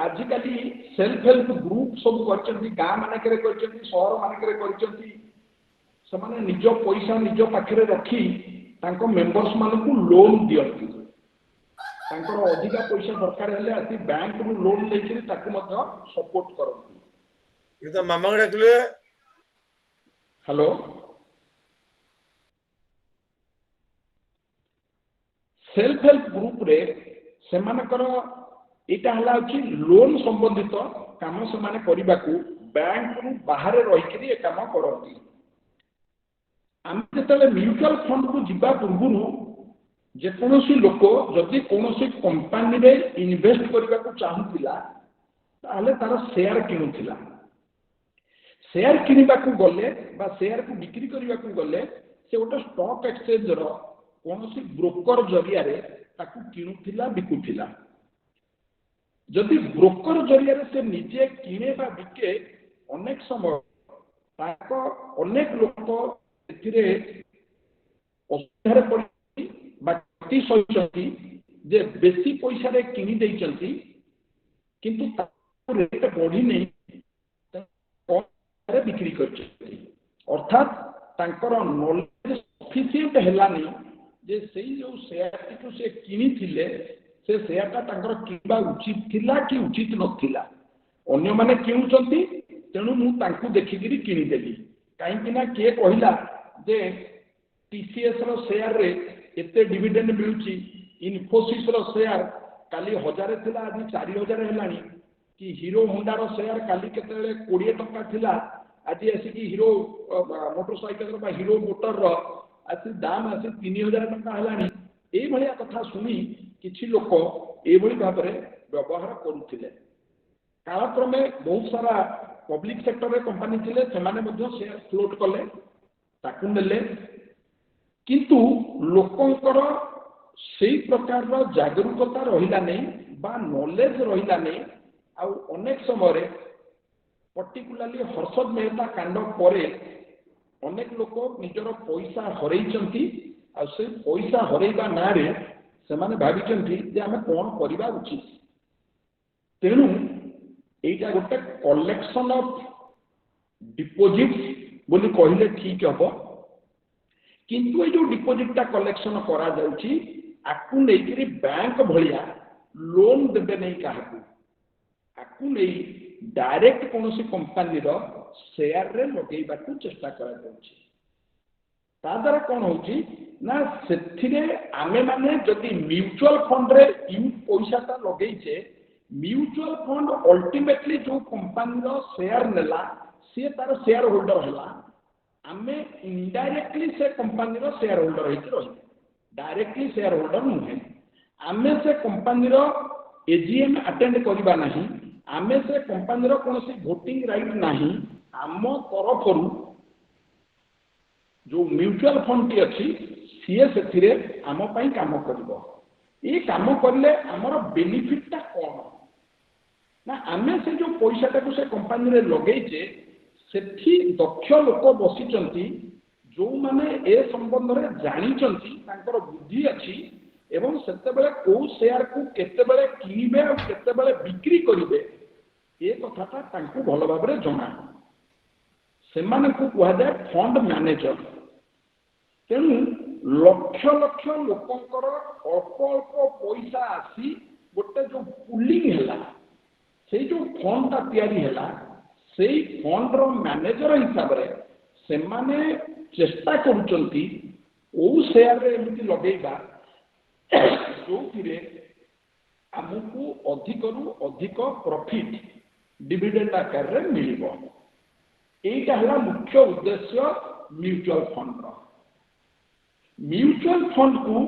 आजिकली सेल्फ हेल्प ग्रुप सब करचंती गां मानकरे करचंती शहर मानकरे करचंती समाने निज पैसा निज पाखरे रखी तांको मेंबर्स मानकु लोन दियंती तांकर अधिका पैसा दरकार हेले आसी बैंक रु लोन लेकरी ताकु मध्य सपोर्ट करंती ये तो मामा डाकले हेलो सेल्फ हेल्प ग्रुप रे सेमानकर एटा हला अछि लोन संबंधित काम से माने करिबाकू बैंक रु बाहर रहि करी ए काम करंती हम जेतले म्यूचुअल फंड को जिबा पूर्वरु जे कोनोसी लोक जदि कोनोसी कंपनी रे इन्वेस्ट करबाकू चाहुतिला ताले तार शेयर किनुतिला शेयर किनिबाकू गले बा शेयर को बिक्री करबाकू गले से ओटा स्टॉक एक्सचेंज रो कोनोसी ब्रोकर जरिया रे ताकू किनुतिला बिकुतिला जदि ब्रोकर जरिया रे से निजे किने बा बिके अनेक समय ताको अनेक लोक एथिरे असुविधा पड़ि बाकी सहिचंती जे बेसी पैसा रे किनि दैचंती किंतु ताको रेट बढ़ी नहीं कम रे बिक्री करचंती अर्थात तांकर नॉलेज सफिशिएंट हेलानी जे सेही जो शेयर को से किनि थिले से शेयरटा तांकर किबा उचित थिला कि उचित नथिला अन्य माने किनुचंती तेणु मु तांकु देखिगिरी किनि देली काहे कि ना के कहिला जे टीसीएस रो शेयर रे एते डिविडेंड मिलुची इन्फोसिस रो शेयर काली 1000 थिला आज 4000 हेलानी कि हीरो होंडा रो शेयर काली केतेले 20 टका थिला आज आसी कि हीरो मोटरसाइकिल रो बा हीरो मोटर रो आज दाम आसी 3000 टका हेलानी ए भलिया कथा सुनी किछि लोक ए भली भाबरे व्यवहार करूथिले कालक्रमे बहुत सारा पब्लिक सेक्टर रे कंपनी थिले सेमाने मध्ये शेयर फ्लोट कले ताकु नेले किंतु लोकंकर सेई प्रकार जागरूकता रहिला नहीं बा नॉलेज रहिला नहीं आ अनेक समय पर्टिकुलाली हर्षद मेहता कांड परे अनेक लोक निजर पैसा हरैचंती आ से पैसा हरैबा नारे से माने भाबिचंती जे आमे कोन करबा उचित तेणु एटा गोटे कलेक्शन ऑफ डिपोजिट बोली कहले ठीक हबो किंतु ए जो डिपोजिट टा कलेक्शन करा जाउची आकु नेकरी बैंक भलिया लोन देबे नहीं काहकु आकु नहीं डायरेक्ट कोनोसी कंपनी रो शेयर रे लगेबा को चेष्टा करा जाउची ता द्वारा कौन होची ना सेथिरे आमे माने जदि म्यूचुअल फंड रे इन पैसाटा लगेइछे म्यूचुअल फंड अल्टीमेटली जो कंपनी रो शेयर नेला से तार शेयर होल्डर हला आमे इनडायरेक्टली से कंपनी रो शेयर होल्डर होइति रही डायरेक्टली शेयर होल्डर नुहे आमे से कंपनी रो एजीएम अटेंड करिबा नाही आमे से कंपनी रो कोनोसी वोटिंग राइट नाही आम तरफरु जो म्यूचुअल फंड टी अच्छी सीए से आम पाई काम करिबो ये काम करले हमर बेनिफिट टा कोन ना आमे से जो पैसा टाको से कंपनी रे लगेइचे सेठी दक्ष लोक बसिचंती जो माने ए संबंध रे जानिचंती तांकर बुद्धि अछि एवं सेते बेले को शेयर को केते बेले किनिबे और केते बेले बिक्री करिवे ए कथाटा तांको भलो भाबरे जଣା सेमाने को कुहा जाय फंड मैनेजर तेणु लक्ष लक्ष लोकंकर अल्प अल्प पैसा आसी गोटे जो पुलिंग हैला से जो फंड ता तैयारी हैला सेई फंड रो मैनेजर हिसाब रे सेमाने चेष्टा करूचंती ओ शेयर रे एमिति लगेइबा जो थिरे हमकु अधिक रु अधिक प्रॉफिट डिविडेंड आकार रे मिलिबो एटा हला मुख्य उद्देश्य म्यूचुअल फंड रो म्यूचुअल फंड को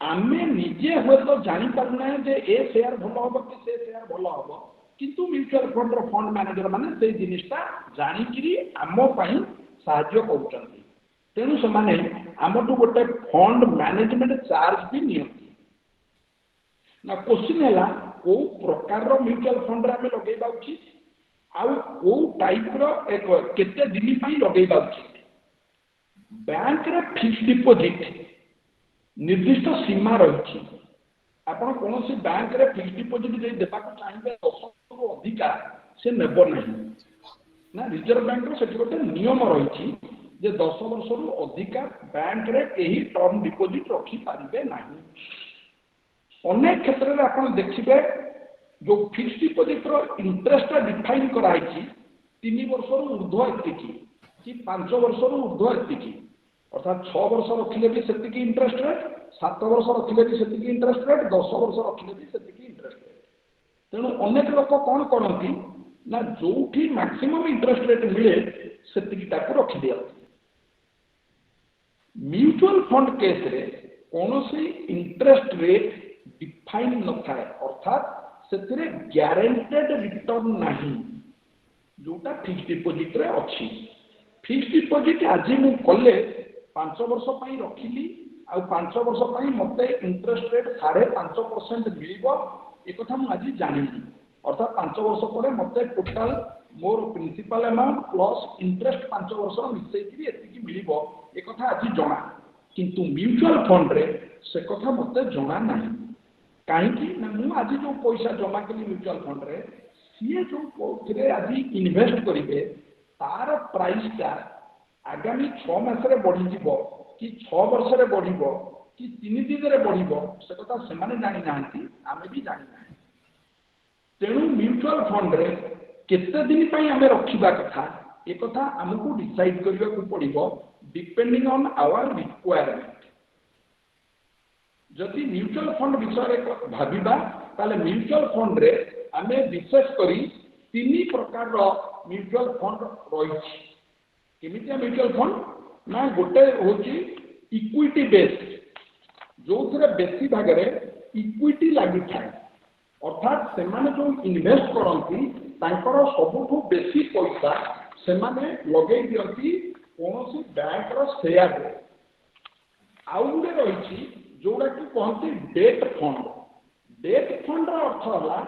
आमे निजे हो तो जानी पारना जे ए शेयर भलो होबो कि से शेयर भलो होबो किंतु म्यूचुअल फंड रो फंड मैनेजर माने से जिनिसटा जानी किरी आमो पई सहाय्य करूचंती तेणु से माने आमटू गोटे फंड मैनेजमेंट चार्ज भी नियंती ना क्वेश्चन हैला को प्रकार रो म्यूचुअल फंड रे आमे लगेबा उचित आउ को टाइप रो एक केते दिन पई लगेबा उचित बैंक रे फिक्स डिपोजिट निर्दिष्ट सीमा रही आपण कौन सी बैंक रे फिक्स डिपोजिट जे देबा को चाहिए 10 रु अधिका से नेबो नहीं ना रिजर्व बैंक रो सेठी गोटे नियम रही जे 10 वर्ष रु अधिका बैंक रे केही टर्म डिपोजिट रखी पारिबे नहीं अनेक क्षेत्र रे आपण देखिबे जो फिक्स डिपोजिट रो इंटरेस्ट डिफाइन कराई 3 वर्ष रु ऊर्ध्व एतिकी कि 5 वर्ष रु ऊर्ध्व एतिकी अर्थात 6 वर्ष रखिले भी सेतिकी इंटरेस्ट रेट 7 वर्ष रखिले भी सेतिकी इंटरेस्ट रेट 10 वर्ष रखिले भी सेतिकी इंटरेस्ट रेट तेणु अनेक लोक कौन करती ना जोठी मैक्सिमम इंटरेस्ट रेट मिले सेतिकी टाको रखि दियंती म्यूचुअल फंड केस रे कोनोसी इंटरेस्ट रेट डिफाइन न थाए अर्थात सेतिरे ग्यारंटेड रिटर्न नाही जोटा फिक्स डिपोजिट रे अछि फिक्स डिपोजिट आज मु कले 5 वर्ष पई रखिली आ 5 वर्ष पई मते इंटरेस्ट रेट 5.5% मिलिबो ए कथा मु आज जानिली अर्थात 5 वर्ष परे मते टोटल मोर प्रिंसिपल अमाउंट प्लस इंटरेस्ट 5 वर्ष मिसई कि एतिकी मिलिबो ए कथा आज जणा किंतु म्यूचुअल फंड रे से कथा मते जणा नाही काहे कि ना मु आज जो पैसा जमा कली म्यूचुअल फंड रे सीए जो कोथिरे आज इन्वेस्ट करिवे तार प्राइस टा आगामी 6 मास रे बढ़ी जीवो कि 6 वर्ष रे बढ़ीबो कि 3 दिन रे बढ़ीबो से कथा से माने जानि नांती आमे भी जानि ना तेणु म्यूचुअल फंड रे केते दिन पई आमे रखिबा कथा ए कथा हमकु डिसाइड करिवा को पड़िबो डिपेंडिंग ऑन आवर रिक्वायरमेंट जदि म्यूचुअल फंड विषय रे भाबिबा ताले म्यूचुअल फंड रे आमे विशेष करी 3 प्रकार रो म्यूचुअल फंड रही केमितिया म्यूचुअल फंड ना गोटे होची इक्विटी बेस्ड जो थरे बेसी भाग रे इक्विटी लागि थाए अर्थात से माने जो इन्वेस्ट करंती तांकर सबुठु बेसी पैसा से माने लगेई दियंती कोनोसी बैंक रो शेयर रे आउंडे रही जोड़ा कि कहते डेट फंड अर्थ होला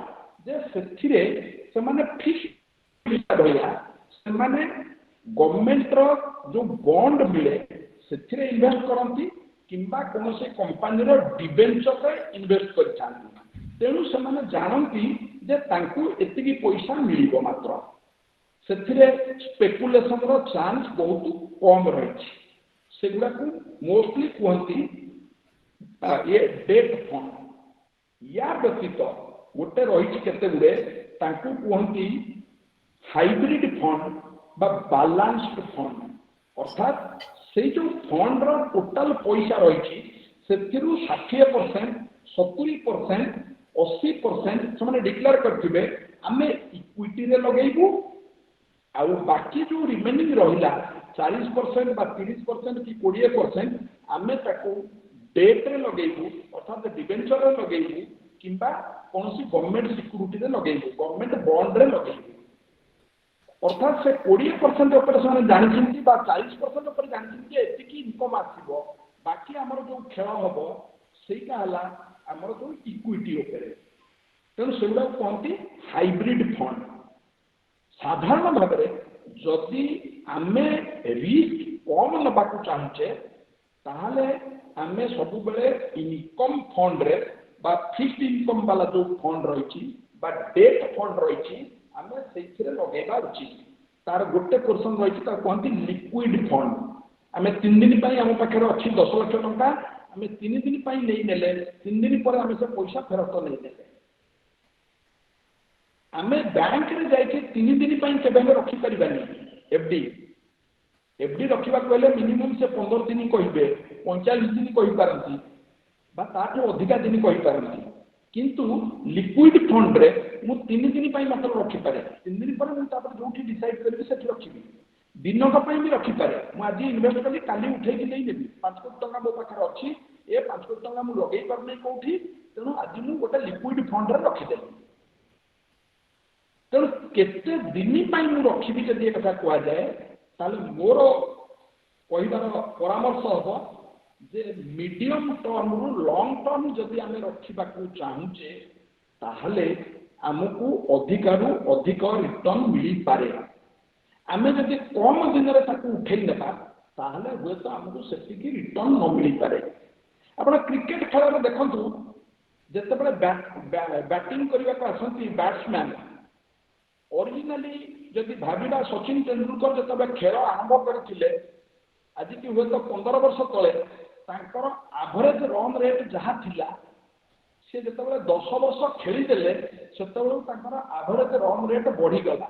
जे सेथिरे से माने फिक्स भैया से माने गवर्नमेंट रो जो बॉन्ड मिले सेथिरे इन्वेस्ट करंती किंबा कोनोसे कंपनी रो डिबेंचर रे इन्वेस्ट कर चाहती तेणु से माने जानती जे तांकू एतिकी पैसा मिलिबो मात्र सेथिरे स्पेकुलेशन रो चांस बहुत कम रही सेगुड़ा को मोस्टली कहती ये डेट फंड या व्यतीत गोटे रही केते गुडे तांकू कहती हाइब्रिड फंड बा बैलेंस्ड फंड अर्थात से जो फंड रो टोटल पैसा रही सेथिरु 60% 70% 80% से डिक्लेयर करथिबे आमे इक्विटी रे लगेइबू आ बाकी जो रिमेनिंग रहिला 40% बा 30% कि 20% आमे ताको डेट रे लगेइबू अर्थात डिबेंचर रे लगेइबू किंबा कोनोसी गवर्नमेंट सिक्युरिटी रे लगेइबू गवर्नमेंट बॉन्ड रे लगेइबू अर्थात से 20% ऊपर से जानिछिंती बा 40% ऊपर जानिछिंती एतिकी इनकम आसीबो बाकी हमर जो खेल हबो सेटा हला हमर जो इक्विटी ऊपर तेणु सेगुड़ा कहती हाइब्रिड फंड साधारण भाव जदि आमे रिस्क कम नबाकू चाहूचे ताहले आमे सब बेले इनकम फंड रे बा फिक्स्ड इनकम वाला जो फंड रही बा डेट फंड रही आमे सेथिरे लगेबा उचित तार गोटे पोर्शन रही कहती लिक्विड फंड आमे 3 दिन पई हम पाखरे अछि 10 लाख टंका आमे 3 दिन पई नै नेले 3 दिन पर आमे से पैसा फेरत नै नेले आमे बैंक रे जाइके 3 दिन पई के बैंक रखि परिबानी एफडी रखिबा कहले मिनिमम से 15 दिन कहिबे 45 दिन कहि पारंती बा ताठो अधिका दिन कहि पारंती किंतु लिक्विड फंड रे मु 3 दिन पई मात्र रखि पारे 3 दिन पर मु तापर जोठी डिसाइड करबी सेठी रखिबी दिन का पई भी रखि पारे मु आज इन्वेस्ट करली काली उठै कि नै नेबी 5 कोटी टका मो पाखर अछि ए 5 कोटी टका मु लगेई पर नै कोठी तेनु आज मु गोटा लिक्विड फंड रे रखि देली तेणु केते दिन पाई मु रखिबी जदि एक कथा कुआ जाए ताले मोर कहिबार परामर्श हो जे मीडियम टर्म रु लॉन्ग टर्म जदि आमे रखिबा को चाहूचे ताहले हमकु अधिकारु अधिक रिटर्न मिली पारे आमे जदि कम दिन रे ताकू उठेई नेबा ताहले होय तो हमकु सेति की रिटर्न न मिली पारे आपण क्रिकेट खेल रे देखंतु जते बळे बैटिंग करबा को आसंती बैट्समैन ओरिजिनली जदि भाविबा सचिन तेंदुलकर जते खेल आरंभ करथिले आज की हुए तो 15 वर्ष तले तांकर एवरेज रन रेट जहाँ थिला से जते 10 वर्ष खेली देले सेते तांकर एवरेज रन रेट बढ़ी गला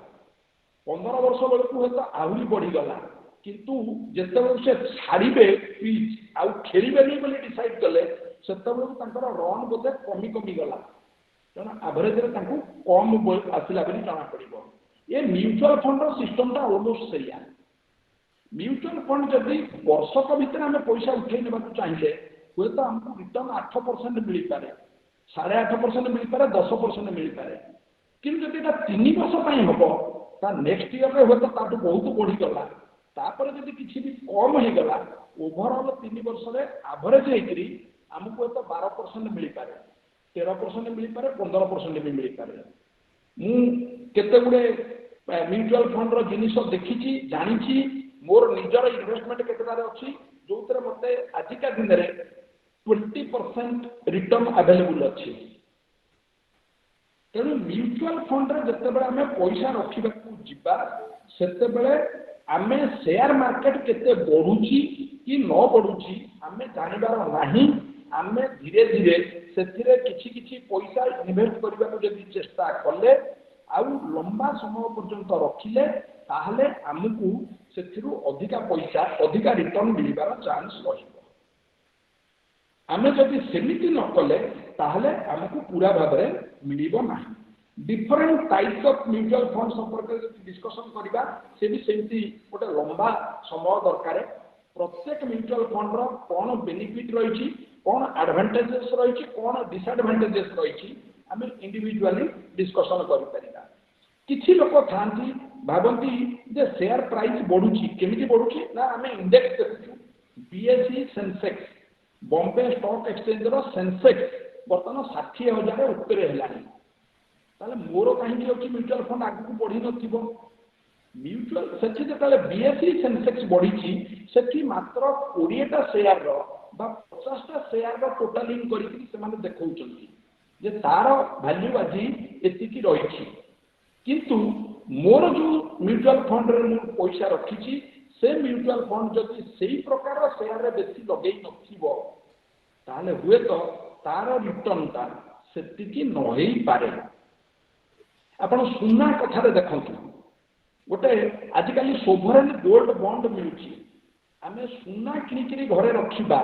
15 वर्ष बेलू हुए तो आहरी बढ़ी गला किंतु जते से छाड़िबे पिच आउ खेलिबे नै बोली डिसाइड कले सेते तांकर रन बोधे कमी कमी गला तेना एवरेज रे तांको कम आसिला बोली जाना पड़िबो ये म्यूचुअल फंड रो सिस्टम ता ऑलमोस्ट सैया म्यूचुअल फंड जदि वर्षक भीतर आम पैसा उठे ना चाहिए हुए तो हमको रिटर्न 8% मिल पारे 8.5% मिल पारे 10% मिल पारे किंतु जब 3 वर्ष हम नेक्स्ट ईयर में हुए तो बहुत बढ़ीगला तापर जब किसी भी कम हो गला ओभरऑल 3 वर्ष में एवरेज होकरी आमको तो 12% मिल पारे 13% मिल पारे 15% भी मिल पारे मुझे गुड़े म्यूचुअल फंड जिनिस देखी जानी मोर निजर इन्वेस्टमेंट केतटारे अछि जोतरे मते आजिका दिन रे 20% रिटर्न अवेलेबल अछि तेणु म्यूचुअल फंड रे जते बेले हमें पैसा रखिबा को जिबा सेते बेले आमे शेयर मार्केट केते बढ़ुची कि न बढ़ुची आमे जानिबार नाही आमे धीरे धीरे सेथिरे किछि किछि पैसा इन्वेस्ट करबा को जदि चेष्टा करले आउ लंबा समय पर्यंत रखिले ताहले हमकु सेथिरु अधिका पैसा अधिका रिटर्न मिलबार चांस रहिबो आमे जदि सेमिति न कले ताहले हमकु पूरा भाबरे मिलिबो नाही different types of mutual fund संपर्क जदि डिस्कशन करिबा से भी सेमिति गोटे लंबा समय दरकार प्रत्येक म्यूचुअल फंड रो कोन बेनिफिट रहिछि कोन एडवांटेजेस रहिछि कोन डिसएडवांटेजेस रहिछि आमे इंडिविजुअली डिस्कशन करि परिबा किछि लोक थांती भावती जे शेयर प्राइस बढ़ुची केमिति बढ़ुची ना आमे इंडेक्स देखु BSE sensex Bombay stock exchange रो सेंसेक्स बर्तमान 60,000 ऊपर हेलानी ताले मोर कहीं अच्छी म्यूचुअल फंड आगु बढ़ी नथिबो म्यूचुअल सेठी जतले बीएसई सेंसेक्स बढ़ी सेठी मात्र 20टा शेयर रो बा 50टा शेयर रो टोटलिंग करिकि से माने देखौचंती जे तार वैल्यू आज एतिकी रही किंतु मोर जो म्यूचुअल फंड रे मु पैसा रखी से म्यूचुअल फंड जदि सेही प्रकार शेयर रे बेसी लगेई नथिबो ताले हुए तो तार रिटर्न ता सेतिकी न हेई पारे आपण सुना कथा रे देखंतु गोटे आजिकल सोभरेन गोल्ड बॉन्ड मिलुची आमे सुना किनिकरी घरे रखिबा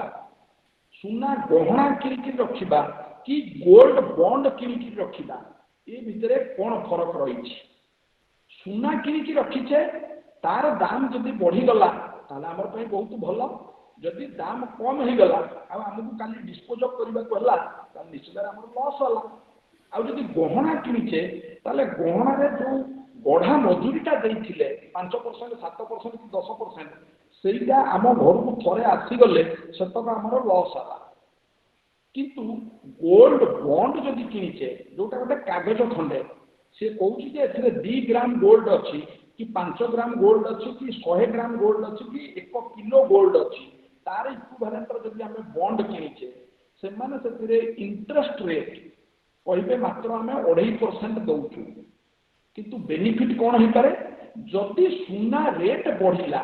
सुना गहना किनिकरी रखिबा कि गोल्ड बॉन्ड किनिकरी रखिबा ए भितरे कोन फरक रही सुना किनिकी रखिछे तार दाम जदि बढ़ी गला ताले हमर पई बहुत भलो जदि दाम कम हो गला आ हमकु काली डिस्पोज करबा को हला त निश्चित हमर लॉस होला आ जदि गहना किनिछे ताले गहना रे जो गढ़ा मजूरीटा देइथिले 5% 7% कि 10% सेइटा हम घर को थरे आसी गले सेतक हमर लॉस होला किंतु गोल्ड बॉन्ड जदि किनिछे जोटा गोटे कागज खंडे से कहूँ जे एथिरे 2 ग्राम गोल्ड अच्छी कि 5 ग्राम गोल्ड अच्छी कि 100 ग्राम गोल्ड अच्छी कि 1 किलो गोल्ड अच्छी तार इक्विवेलेंट जदि आमे बॉन्ड किनिछे से माने सेथिरे इंटरेस्ट रेट कहबे मात्र आमे 2.5% दउछु किंतु बेनिफिट कोन हे पारे जदि सुना रेट बढ़िला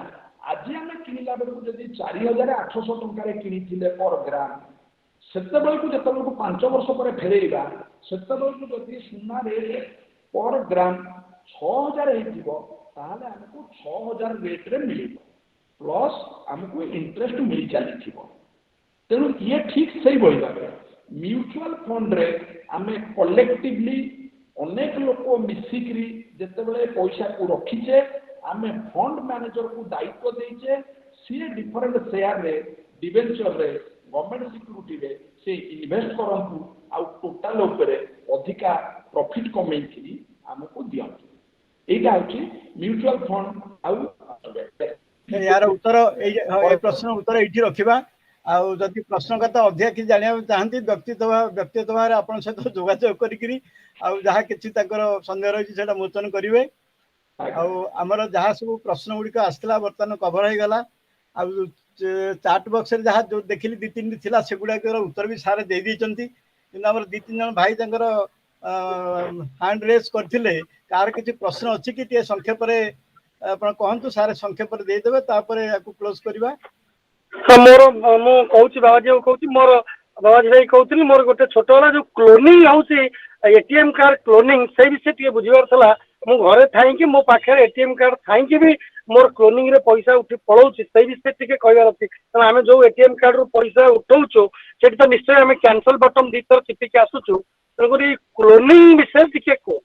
आज आमे किनिला बेलू जदि 4,800 टंका रे किनिथिले पर ग्राम सेते बेलू जते बेलू 5 वर्ष पर फेरेइबा सेते बेलू जदि सुना रेट पर ग्राम 6,000 हेजिबो ताले हमको 6,000 रेट रे मिलिबो प्लस हमको इंटरेस्ट मिल चलीथिबो तेणु ये ठीक सही बोल भाबे म्यूचुअल फंड रे आमे कलेक्टिवली अनेक लोक मिसिकरी जते बेले पैसा को रखीचे आमे फंड मैनेजर को दायित्व देइचे सी डिफरेंट शेयर रे डिबेंचर रे गवर्नमेंट सिक्योरिटी रे से इन्वेस्ट करंतु आ टोटल ऊपर अधिका प्रॉफिट कमेइथिरी हमको दियंतु एटा होची म्यूचुअल फंड आ यार उत्तर ए प्रश्न उत्तर एठी रखिबा आउ जदि प्रश्नकर्ता अधिक कि जानिया चाहती व्यक्तित्व आपण सहित जोगाजोग करी आउ जहाँ किसी संदेह रही है मोचन करेंगे आमर जहाँ सब प्रश्न गुड़िक आसला बर्तमान कभर हो गला चाट बक्स जहाँ जो देखिली 2-3 थी से गुड़ाक उत्तर भी सारे दे देती कि 2-3 जन भाई हैंड रेस करते कार किसी प्रश्न अच्छी कि संक्षेप कहतु सारे संक्षेप देदेवे क्लोज करवा हाँ मोर मु कहूँ बाबाजी कहूँ मोर बाबाजी भाई कहते मोर गोटे छोट वाला जो क्लोनिंग होउसी एटीएम कार्ड क्लोनिंग से विषय टे बुझार था मु घरे थाई मो पाखे एटीएम कार्ड थाई भी मोर क्लोनिंग रे पैसा उठी पलाउछि से विषय टे कहबार अछि आमे जो एटीएम कार्ड रो पैसा उठाउछु सेठी तो निश्चय आमे कैंसल बटन दी थर चिपिके आसुछु तेणुकरी क्लोनिंग विषय टे को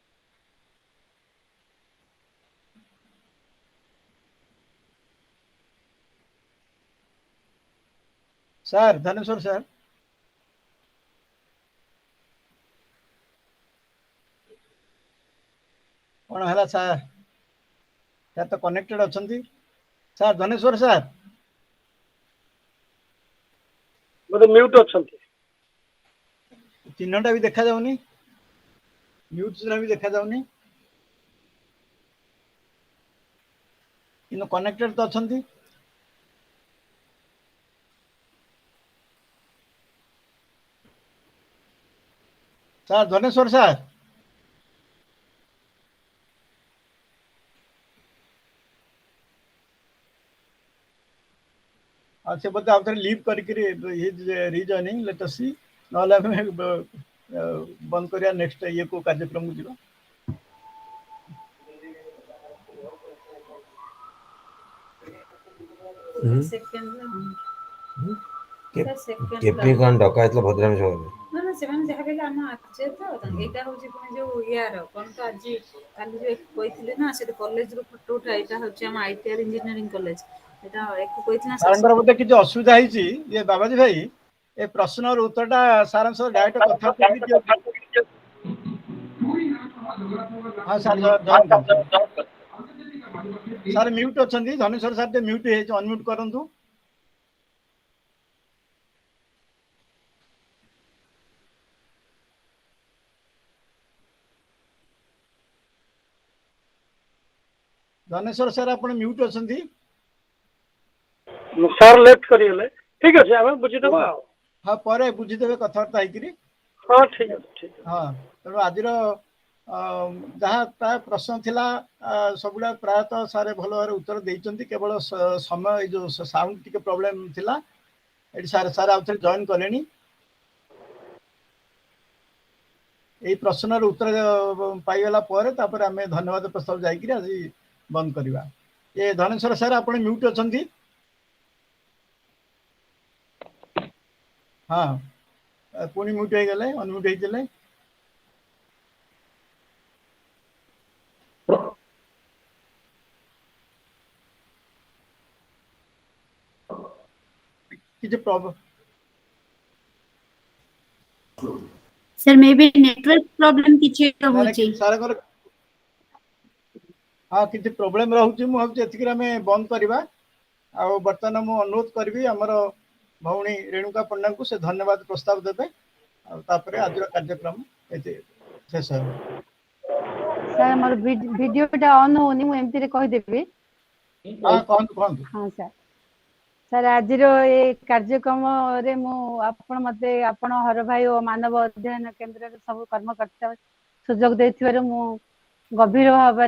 सर धनेश्वर सर कौन है सर तो कनेक्टेड अच्छा सर धनेश्वर सर बोले म्यूट अच्छा चिन्हटा भी देखा जाऊनी म्यूट चिन्ह भी देखा जाऊनी कि कनेक्टेड तो अच्छा सर धनेश्वर सर अच्छे बोलते आप लीव करके रिजॉइनिंग लेट अस सी नॉले बंद करिया नेक्स्ट ये को कार्यक्रम को जीवा केपी कौन डकायतला भद्राम शहर ना ना सेमान जहा कहले हम आछे तो एटा होची पुनी जो यार कोन तो आज काली जो कहिथिले ना से कॉलेज रो फोटो उठा एटा होची हम आईटीआर इंजीनियरिंग कॉलेज एटा एक कहिथना सारंगर बोलते कि जो असुविधा हिची ये बाबाजी भाई ए प्रश्न और उत्तरटा सारंग सर डायरेक्ट कथा को हां सर म्यूट अछंती धनेश्वर सर ते म्यूट हे अनम्यूट करंतु धनेश्वर सर आपण म्यूट अछंती सर लेफ्ट करिले ठीक अछि हम बुझिदेबा हाँ पर बुझीदेवे कथबार्ता होइकिरी हाँ ठीक अछि ठीक हाँ तेणु आज जहाँ प्राय प्रश्न थिला सबुड़ा प्रायतः सारे भल भाव उत्तर देइचंती केवल समय जो साउंड टिके प्रॉब्लम थिला एटी सारे सारे आउथरे जॉइन कलेनी এই প্রশ্নর উত্তর পাইগলা পরে তারপরে আমি ধন্যবাদ প্রস্তাব যাইকি আজ বন্ধ করিবা এ ধনেশ্বর স্যার আপনি মিউট অছন্তি হ্যাঁ পুনি মিউট হয়ে গেলে অনমিউট হয়েছিলে কিছু problem sir may be network problem किछि रहउची सारे हाँ किसी प्रोब्लेम रहउची मु भाबुची एतिकी आमे बंद करबा आ वर्तमान मु अनुरोध करबी हमर भौणी रेणुका पंडा को से धन्यवाद प्रस्ताव देबे आ तापरे आज कार्यक्रम एते शेष हो सर हमर वीडियोटा ऑन होनी मु एमती रे कहि देबी हाँ कौन हाँ सर सर आज ये कार्यक्रम रे मु आपण मते आपण हर भाई और मानव अध्ययन केंद्र रे सब कर्मकर्ता सुजोग देथिबार मु गभीर भाव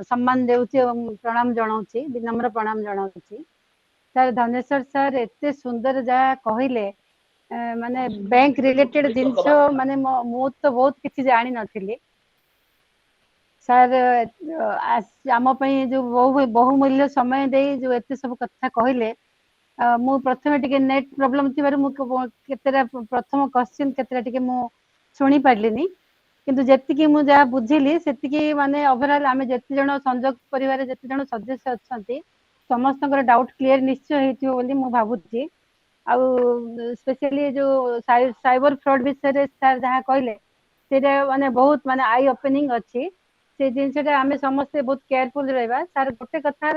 सम्मान देउची और प्रणाम जनाउची विनम्र प्रणाम जनाउची सर धनेश्वर सर एते सुंदर जा कहिले माने बैंक रिलेटेड जिंस माने मु तो बहुत किछि जानि नथिली सर आम जो बहुमूल्य समय दे जो एते सब कथा कहले मु प्रथमे टिके नेट प्रॉब्लम थिबार मु केतेरा प्रथम क्वेश्चन केतेरा टिके मु सुनी पारलिनी किंतु जेतिकी मु जा बुझिली सेतिकी माने ओवरऑल आमे जेति जण संजोग परिवार जेति जण सदस्य अछंती समस्त डाउट क्लियर निश्चय हेतियो बोली मु भाबुची आ स्पेशली जो साइबर फ्रॉड विषय सर जहाँ कहले सेटा माने बहुत माने आई ओपनिंग अच्छी से जिनसटा आमे समस्ते बहुत केयरफुल रहबा सर गोटे कथा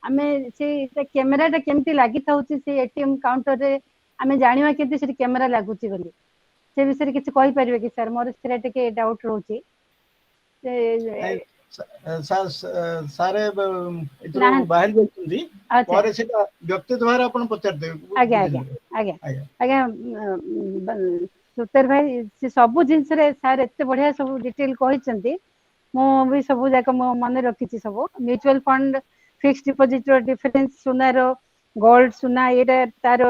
आमे से कैमराटा केमती लागि थाउची से एटीएम काउंटर रे आमे जानिबा केते से कैमरा लागुची बोली से विषय किछ कहि परिबे कि सर मोर सेटा टिके डाउट रहउची सारे बाहर जाउछंदी पर सेटा व्यक्तिगत भार आपण पचार देबे आगे आगे आगे आगे सुतर भाई से सब जिनस रे सर एते बढ़िया सब डिटेल कहिसंती मो भी सब जाक मो मन रखी सब mutual fund fixed deposit difference सुनार गोल्ड सुना ये तार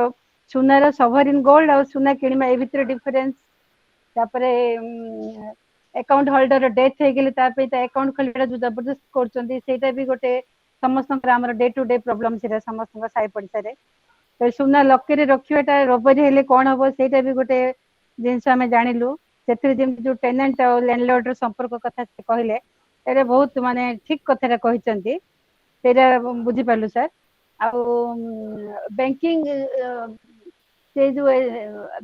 सुनार सवरिन गोल्ड और सुना किणवा ए भितर डिफरेंस तापरे अकाउंट होल्डर डेथ हो गले अकाउंट खोलिया जो जबरदस्त करटा भी गोटे समस्त डे टू डे प्रोब्लेम से समस्त साई पड़िशा तो सुना लकेरे रखा रोबरी हेले कौन हम से भी गोटे जिनस आम जानलु से जो टेनेंट और लैंडलॉर्ड संपर्क कथा कहले एटा बहुत माने ठीक कथा कहते बुझी पार्लु सर आ बैंकिंग से जो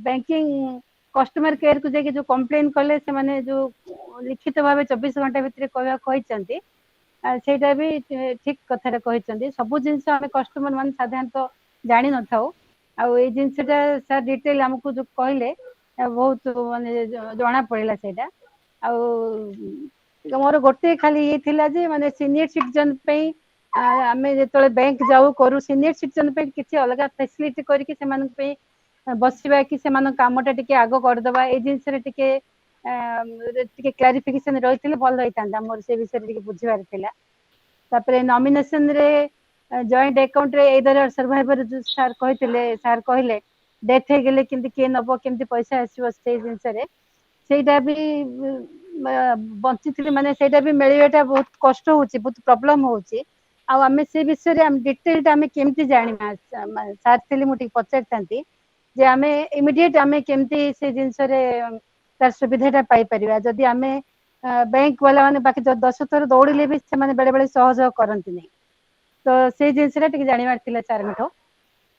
बैंकिंग कस्टमर केयर को जाके जो कंप्लेन कले से माने जो लिखित भाव 24 घंटा भितर कहते सेटा भी ठीक कथा कहते सब जिन आम कस्टमर मान साधारणतः जानी न था आई जिनसटा सर डिटेल आमको जो कहले बहुत माने जना पड़ा से मोर गोटे खाली ये थिला जे माने सीनियर सिटीजन पे आमे जेतले बैंक जाऊ करू सीनियर सिटीजन पे किसी अलग फैसिलिटी करके सेमान पे बसवा कि सेमान कामटा टिके आगो कर दबा ए जिंस रे टिके क्लैरिफिकेशन रहितले भल रहितांदा मोर से विषय टिके बुझिबार थिला तापरे नॉमिनेशन रे जॉइंट अकाउंट रे इधर सर्वाइवर जो सर कहतिले सर कहले डेथ हो गले किंतु के नबो केमती पैसा आसीबो से जिंस रे सेटा भी बंची माने सेटा भी मिलवाटा बहुत कष्ट होची बहुत प्रॉब्लम होची आ हमें से विषय रे हम डिटेल टा हमें केमती जानिमा सर थिले मुटी पचारतांती जे हमें इमीडिएट हमें केमती से जिंस रे तार सुविधाटा पाई परिबा जदी हमें बैंक वाला माने बाकी 10 थर दौड़िले भी से माने बेले बेले सहयोग करंती नहीं तो से जिंसरा टिक जानिबार थिला सर मिठो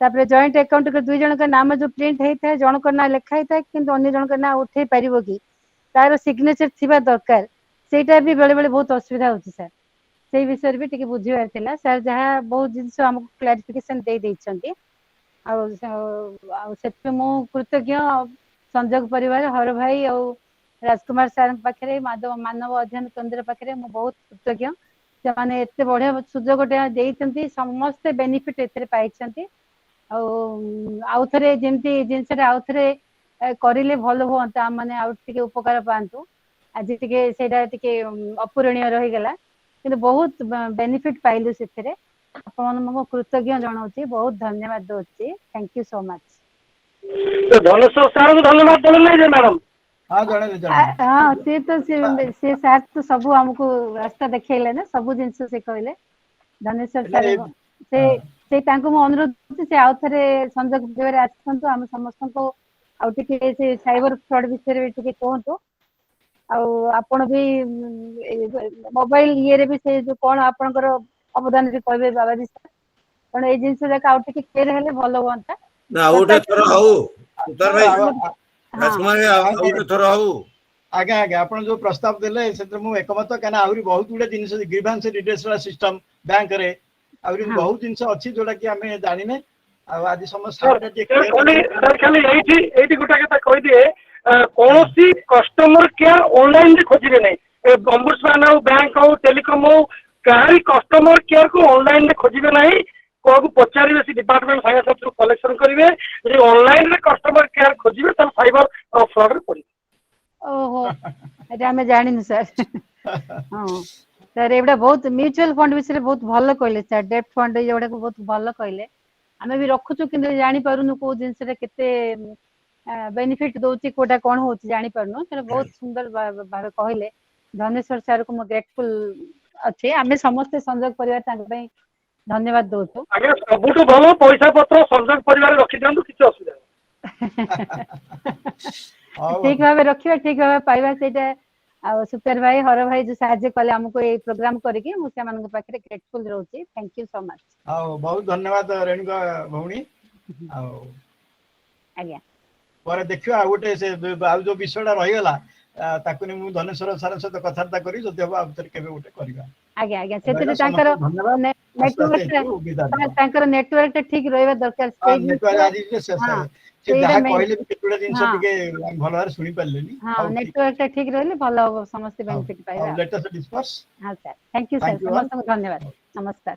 तापर जॉइंट अकाउंट के दुई जन का नाम जो प्रिंट होता है जन का ना लिखा होता है किंतु अन्य जन का ना उठे पारिबो कि तार सिग्नेचर थिबा दरकार सेटा भी बेले बेले बहुत असुविधा होची सर से विषय भी टिके बुझिबार थिला सर जहाँ बहुत जिनस हमको क्लैरिफिकेशन दे दैछंती आ से मु कृतज्ञ संजोग परिवार हर भाई और राजकुमार सर पाखे मानव अध्ययन केंद्र पाखे मु बहुत कृतज्ञ ସେମାନେ ଏତେ ବଢିଆ ସୁଯୋଗଟେ ଦେଇଛନ୍ତି, ସମସ୍ତେ ବେନିଫିଟ ଏଥିରେ ପାଇଛନ୍ତି। ଆଉ ଥରେ ଯେମିତି ଜିନିଷଟା ଆଉ ଥରେ କରିଲେ ଭଲ ହୁଅନ୍ତା, ମାନେ ଆଉ ଟିକେ ଉପକାର ପାଆନ୍ତୁ। ଆଜି ଟିକେ ସେଇଟା ଟିକେ ଅପୂରଣୀୟ ରହିଗଲା, କିନ୍ତୁ ବହୁତ ବେନିଫିଟ ପାଇଲୁ ସେଥିରେ। ଆପଣମାନଙ୍କୁ କୃତଜ୍ଞ ଜଣାଉଛି, ବହୁତ ଧନ୍ୟବାଦ ଦଉଛି। Thank you so much. Dhaneswar ସାର୍ଙ୍କୁ ଧନ୍ୟବାଦ ଦେଲେ ନାହିଁ ଯେ ମ୍ୟାଡାମ? ହଁ ଜଣେଇଲେ ଜଣେଇଲେ। ହଁ ସେ ସାର୍ ତ ସବୁ ଆମକୁ ରାସ୍ତା ଦେଖେଇଲେ ନା, ସବୁ ଜିନିଷ ସେ କହିଲେ। ଧନେଶ୍ୱର ହେଲେ ସାର୍ ହଁ। ସେ ତାଙ୍କୁ ମୁଁ ଅନୁରୋଧ କରୁଛି, ସେ ଆଉ ଥରେ ସଂଯୋଗ ଦେବାରେ ଆସନ୍ତୁ, ଆମେ ସମସ୍ତଙ୍କୁ ଆଉ ଟିକେ ସେ ସାଇବର ଫ୍ରଡ୍ ବିଷୟରେ ବି ଟିକେ କୁହନ୍ତୁ। ଆଉ ଆପଣ ବି ମୋବାଇଲ ଇଏରେ ବି ସେ ଯୋଉ କଣ ଆପଣଙ୍କର ଅବଦାନ ବି କହିବେ ବାବାଜୀ ସାର୍, କାରଣ ଏଇ ଜିନିଷ ଯାକ ଆଉ ଟିକେ କ୍ଲିୟର ହେଲେ ଭଲ ହୁଅନ୍ତା। ନା ଆଉ ଗୋଟେ ଥର ହଉ ସୁତାର ଭାଇ, ରାଜକୁମାର ଭାଇ, ଆଉ ଗୋଟେ ଥର ହଉ। ଆଜ୍ଞା ଆଜ୍ଞା, ଆପଣ ଯୋଉ ପ୍ରସ୍ତାବ ଦେଲେ ସେଥିରେ ମୁଁ ଏକମତ, କାହିଁକିନା ଆହୁରି ବହୁତ ଗୁଡେ ଜିନିଷ ଗ୍ରିଭାନ୍ସ ରିଡ୍ରେସଲ ସିଷ୍ଟମ ବ୍ୟାଙ୍କରେ ଆହୁରି ବହୁତ ଜିନିଷ ଅଛି ଯୋଉଟା କି ଆମେ ଜାଣିନେ। ଆଉ ଆଜି ସମସ୍ତେ ଖାଲି ଏଇଠି ଗୋଟେ କଥା କହିଦିଏ, କୌଣସି କଷ୍ଟମର କେୟାର ଅନଲାଇନ ରେ ଖୋଜିବେ ନାହିଁ। ଅମ୍ବୁଡସମ୍ୟାନ ହଉ, ବ୍ୟାଙ୍କ ହଉ, ଟେଲିକମ ହଉ, କାହାରି କଷ୍ଟମର କେୟାରକୁ ଅନଲାଇନ ରେ ଖୋଜିବେ ନାହିଁ। କୋଉକୁ ପଚାରିବେ, ସେ ଡିପାର୍ଟମେଣ୍ଟ ସାଙ୍ଗେ ସାଥିରୁ କଲେକ୍ସନ କରିବେ। ଯଦି ଅନଲାଇନ ରେ କଷ୍ଟମର କେୟାର ଖୋଜିବେ ତାହେଲେ ସାଇବର ଫ୍ରଡ୍ ରେ ପଡିବେ। ଓହୋ, ଏଇଟା ଆମେ ଜାଣିନୁ ସାର୍। ହଁ ସାର୍, ଏଗୁଡ଼ା ବହୁତ ମ୍ୟୁଚୁଆଲ ଫଣ୍ଡ ବିଷୟରେ ବହୁତ ଭଲ କହିଲେ ସାର୍। ଡେଟ୍ ଫଣ୍ଡ ଏଗୁଡ଼ାକୁ ବହୁତ ଭଲ କହିଲେ। ଆମେ ବି ରଖୁଛୁ, କିନ୍ତୁ ଜାଣିପାରୁନୁ କୋଉ ଜିନିଷଟା କେତେ ବେନିଫିଟ ଦଉଛି, କୋଉଟା କଣ ହଉଛି ଜାଣିପାରୁନୁ। ସେଟା ବହୁତ ସୁନ୍ଦର ଭାବେ କହିଲେ। ଧନେଶ୍ୱର ସାର୍କୁ ମୁଁ ଗ୍ରେଟଫୁଲ ଅଛି। ଆମେ ସମସ୍ତେ ସଂଯୋଗ ପରିବାର ତାଙ୍କ ପାଇଁ ଧନ୍ୟବାଦ ଦଉଛୁ। ଆଜ୍ଞା, ସବୁଠୁ ଭଲ ପଇସା ପତ୍ର ସଂଯୋଗ ପରିବାର ରଖିଦିଅନ୍ତୁ, କିଛି ଅସୁବିଧା ନାହିଁ। ଠିକ ଭାବେ ରଖିବା, ଠିକ ଭାବେ ପାଇବା, ସେଇଟା। ଆଉ ସୁପର ଭାଇ, ହର ଭାଇ ଯୋଉ ସାହାଯ୍ୟ କଲେ ଆମକୁ ଏଇ ପ୍ରୋଗ୍ରାମ କରିକି, ମୁଁ ସେମାନଙ୍କ ପାଖରେ ଗ୍ରେଟଫୁଲ ରହୁଛି। Thank you so much. ଆଉ ବହୁତ ଧନ୍ୟବାଦ ରେଣୁକା ଭଉଣୀ। ଆଉ ଆଜ୍ଞା, ପରେ ଦେଖିବା ଆଉ ଗୋଟେ ସେ ଆଉ ଯୋଉ ବିଷୟଟା ରହିଗଲା, ତାକୁ ନେଇ ମୁଁ ଧନେଶ୍ୱର ସାର୍ ସହିତ କଥାବାର୍ତ୍ତା କରି ଯଦି ହବ ଆଉ କେବେ ଗୋଟେ କରିବା। ଆଜ୍ଞା ଆଜ୍ଞା, ସେଥିରେ ତାଙ୍କର ନେଟୱାର୍କ ଟା ଠିକ ରହିବା ଦରକାର। ସେଇ ଜିନିଷ ସେ ଯାହା କହିଲେ ବି କେତେ ଗୁଡେ ଜିନିଷ ଟିକେ ଭଲ ଭାବରେ ଶୁଣି ପାରିଲେନି। ହଁ, ନେଟୱାର୍କ ଟା ଠିକ ରହିଲେ ଭଲ ହବ, ସମସ୍ତେ ବେନିଫିଟ ପାଇବା। ଲେଟ୍ ଅସ୍ ଡିସ୍କସ୍। ହଁ ସାର୍, ଥ୍ୟାଙ୍କ ୟୁ ସାର୍, ସମସ୍ତଙ୍କୁ ଧନ୍ୟବାଦ, ନମସ୍କାର।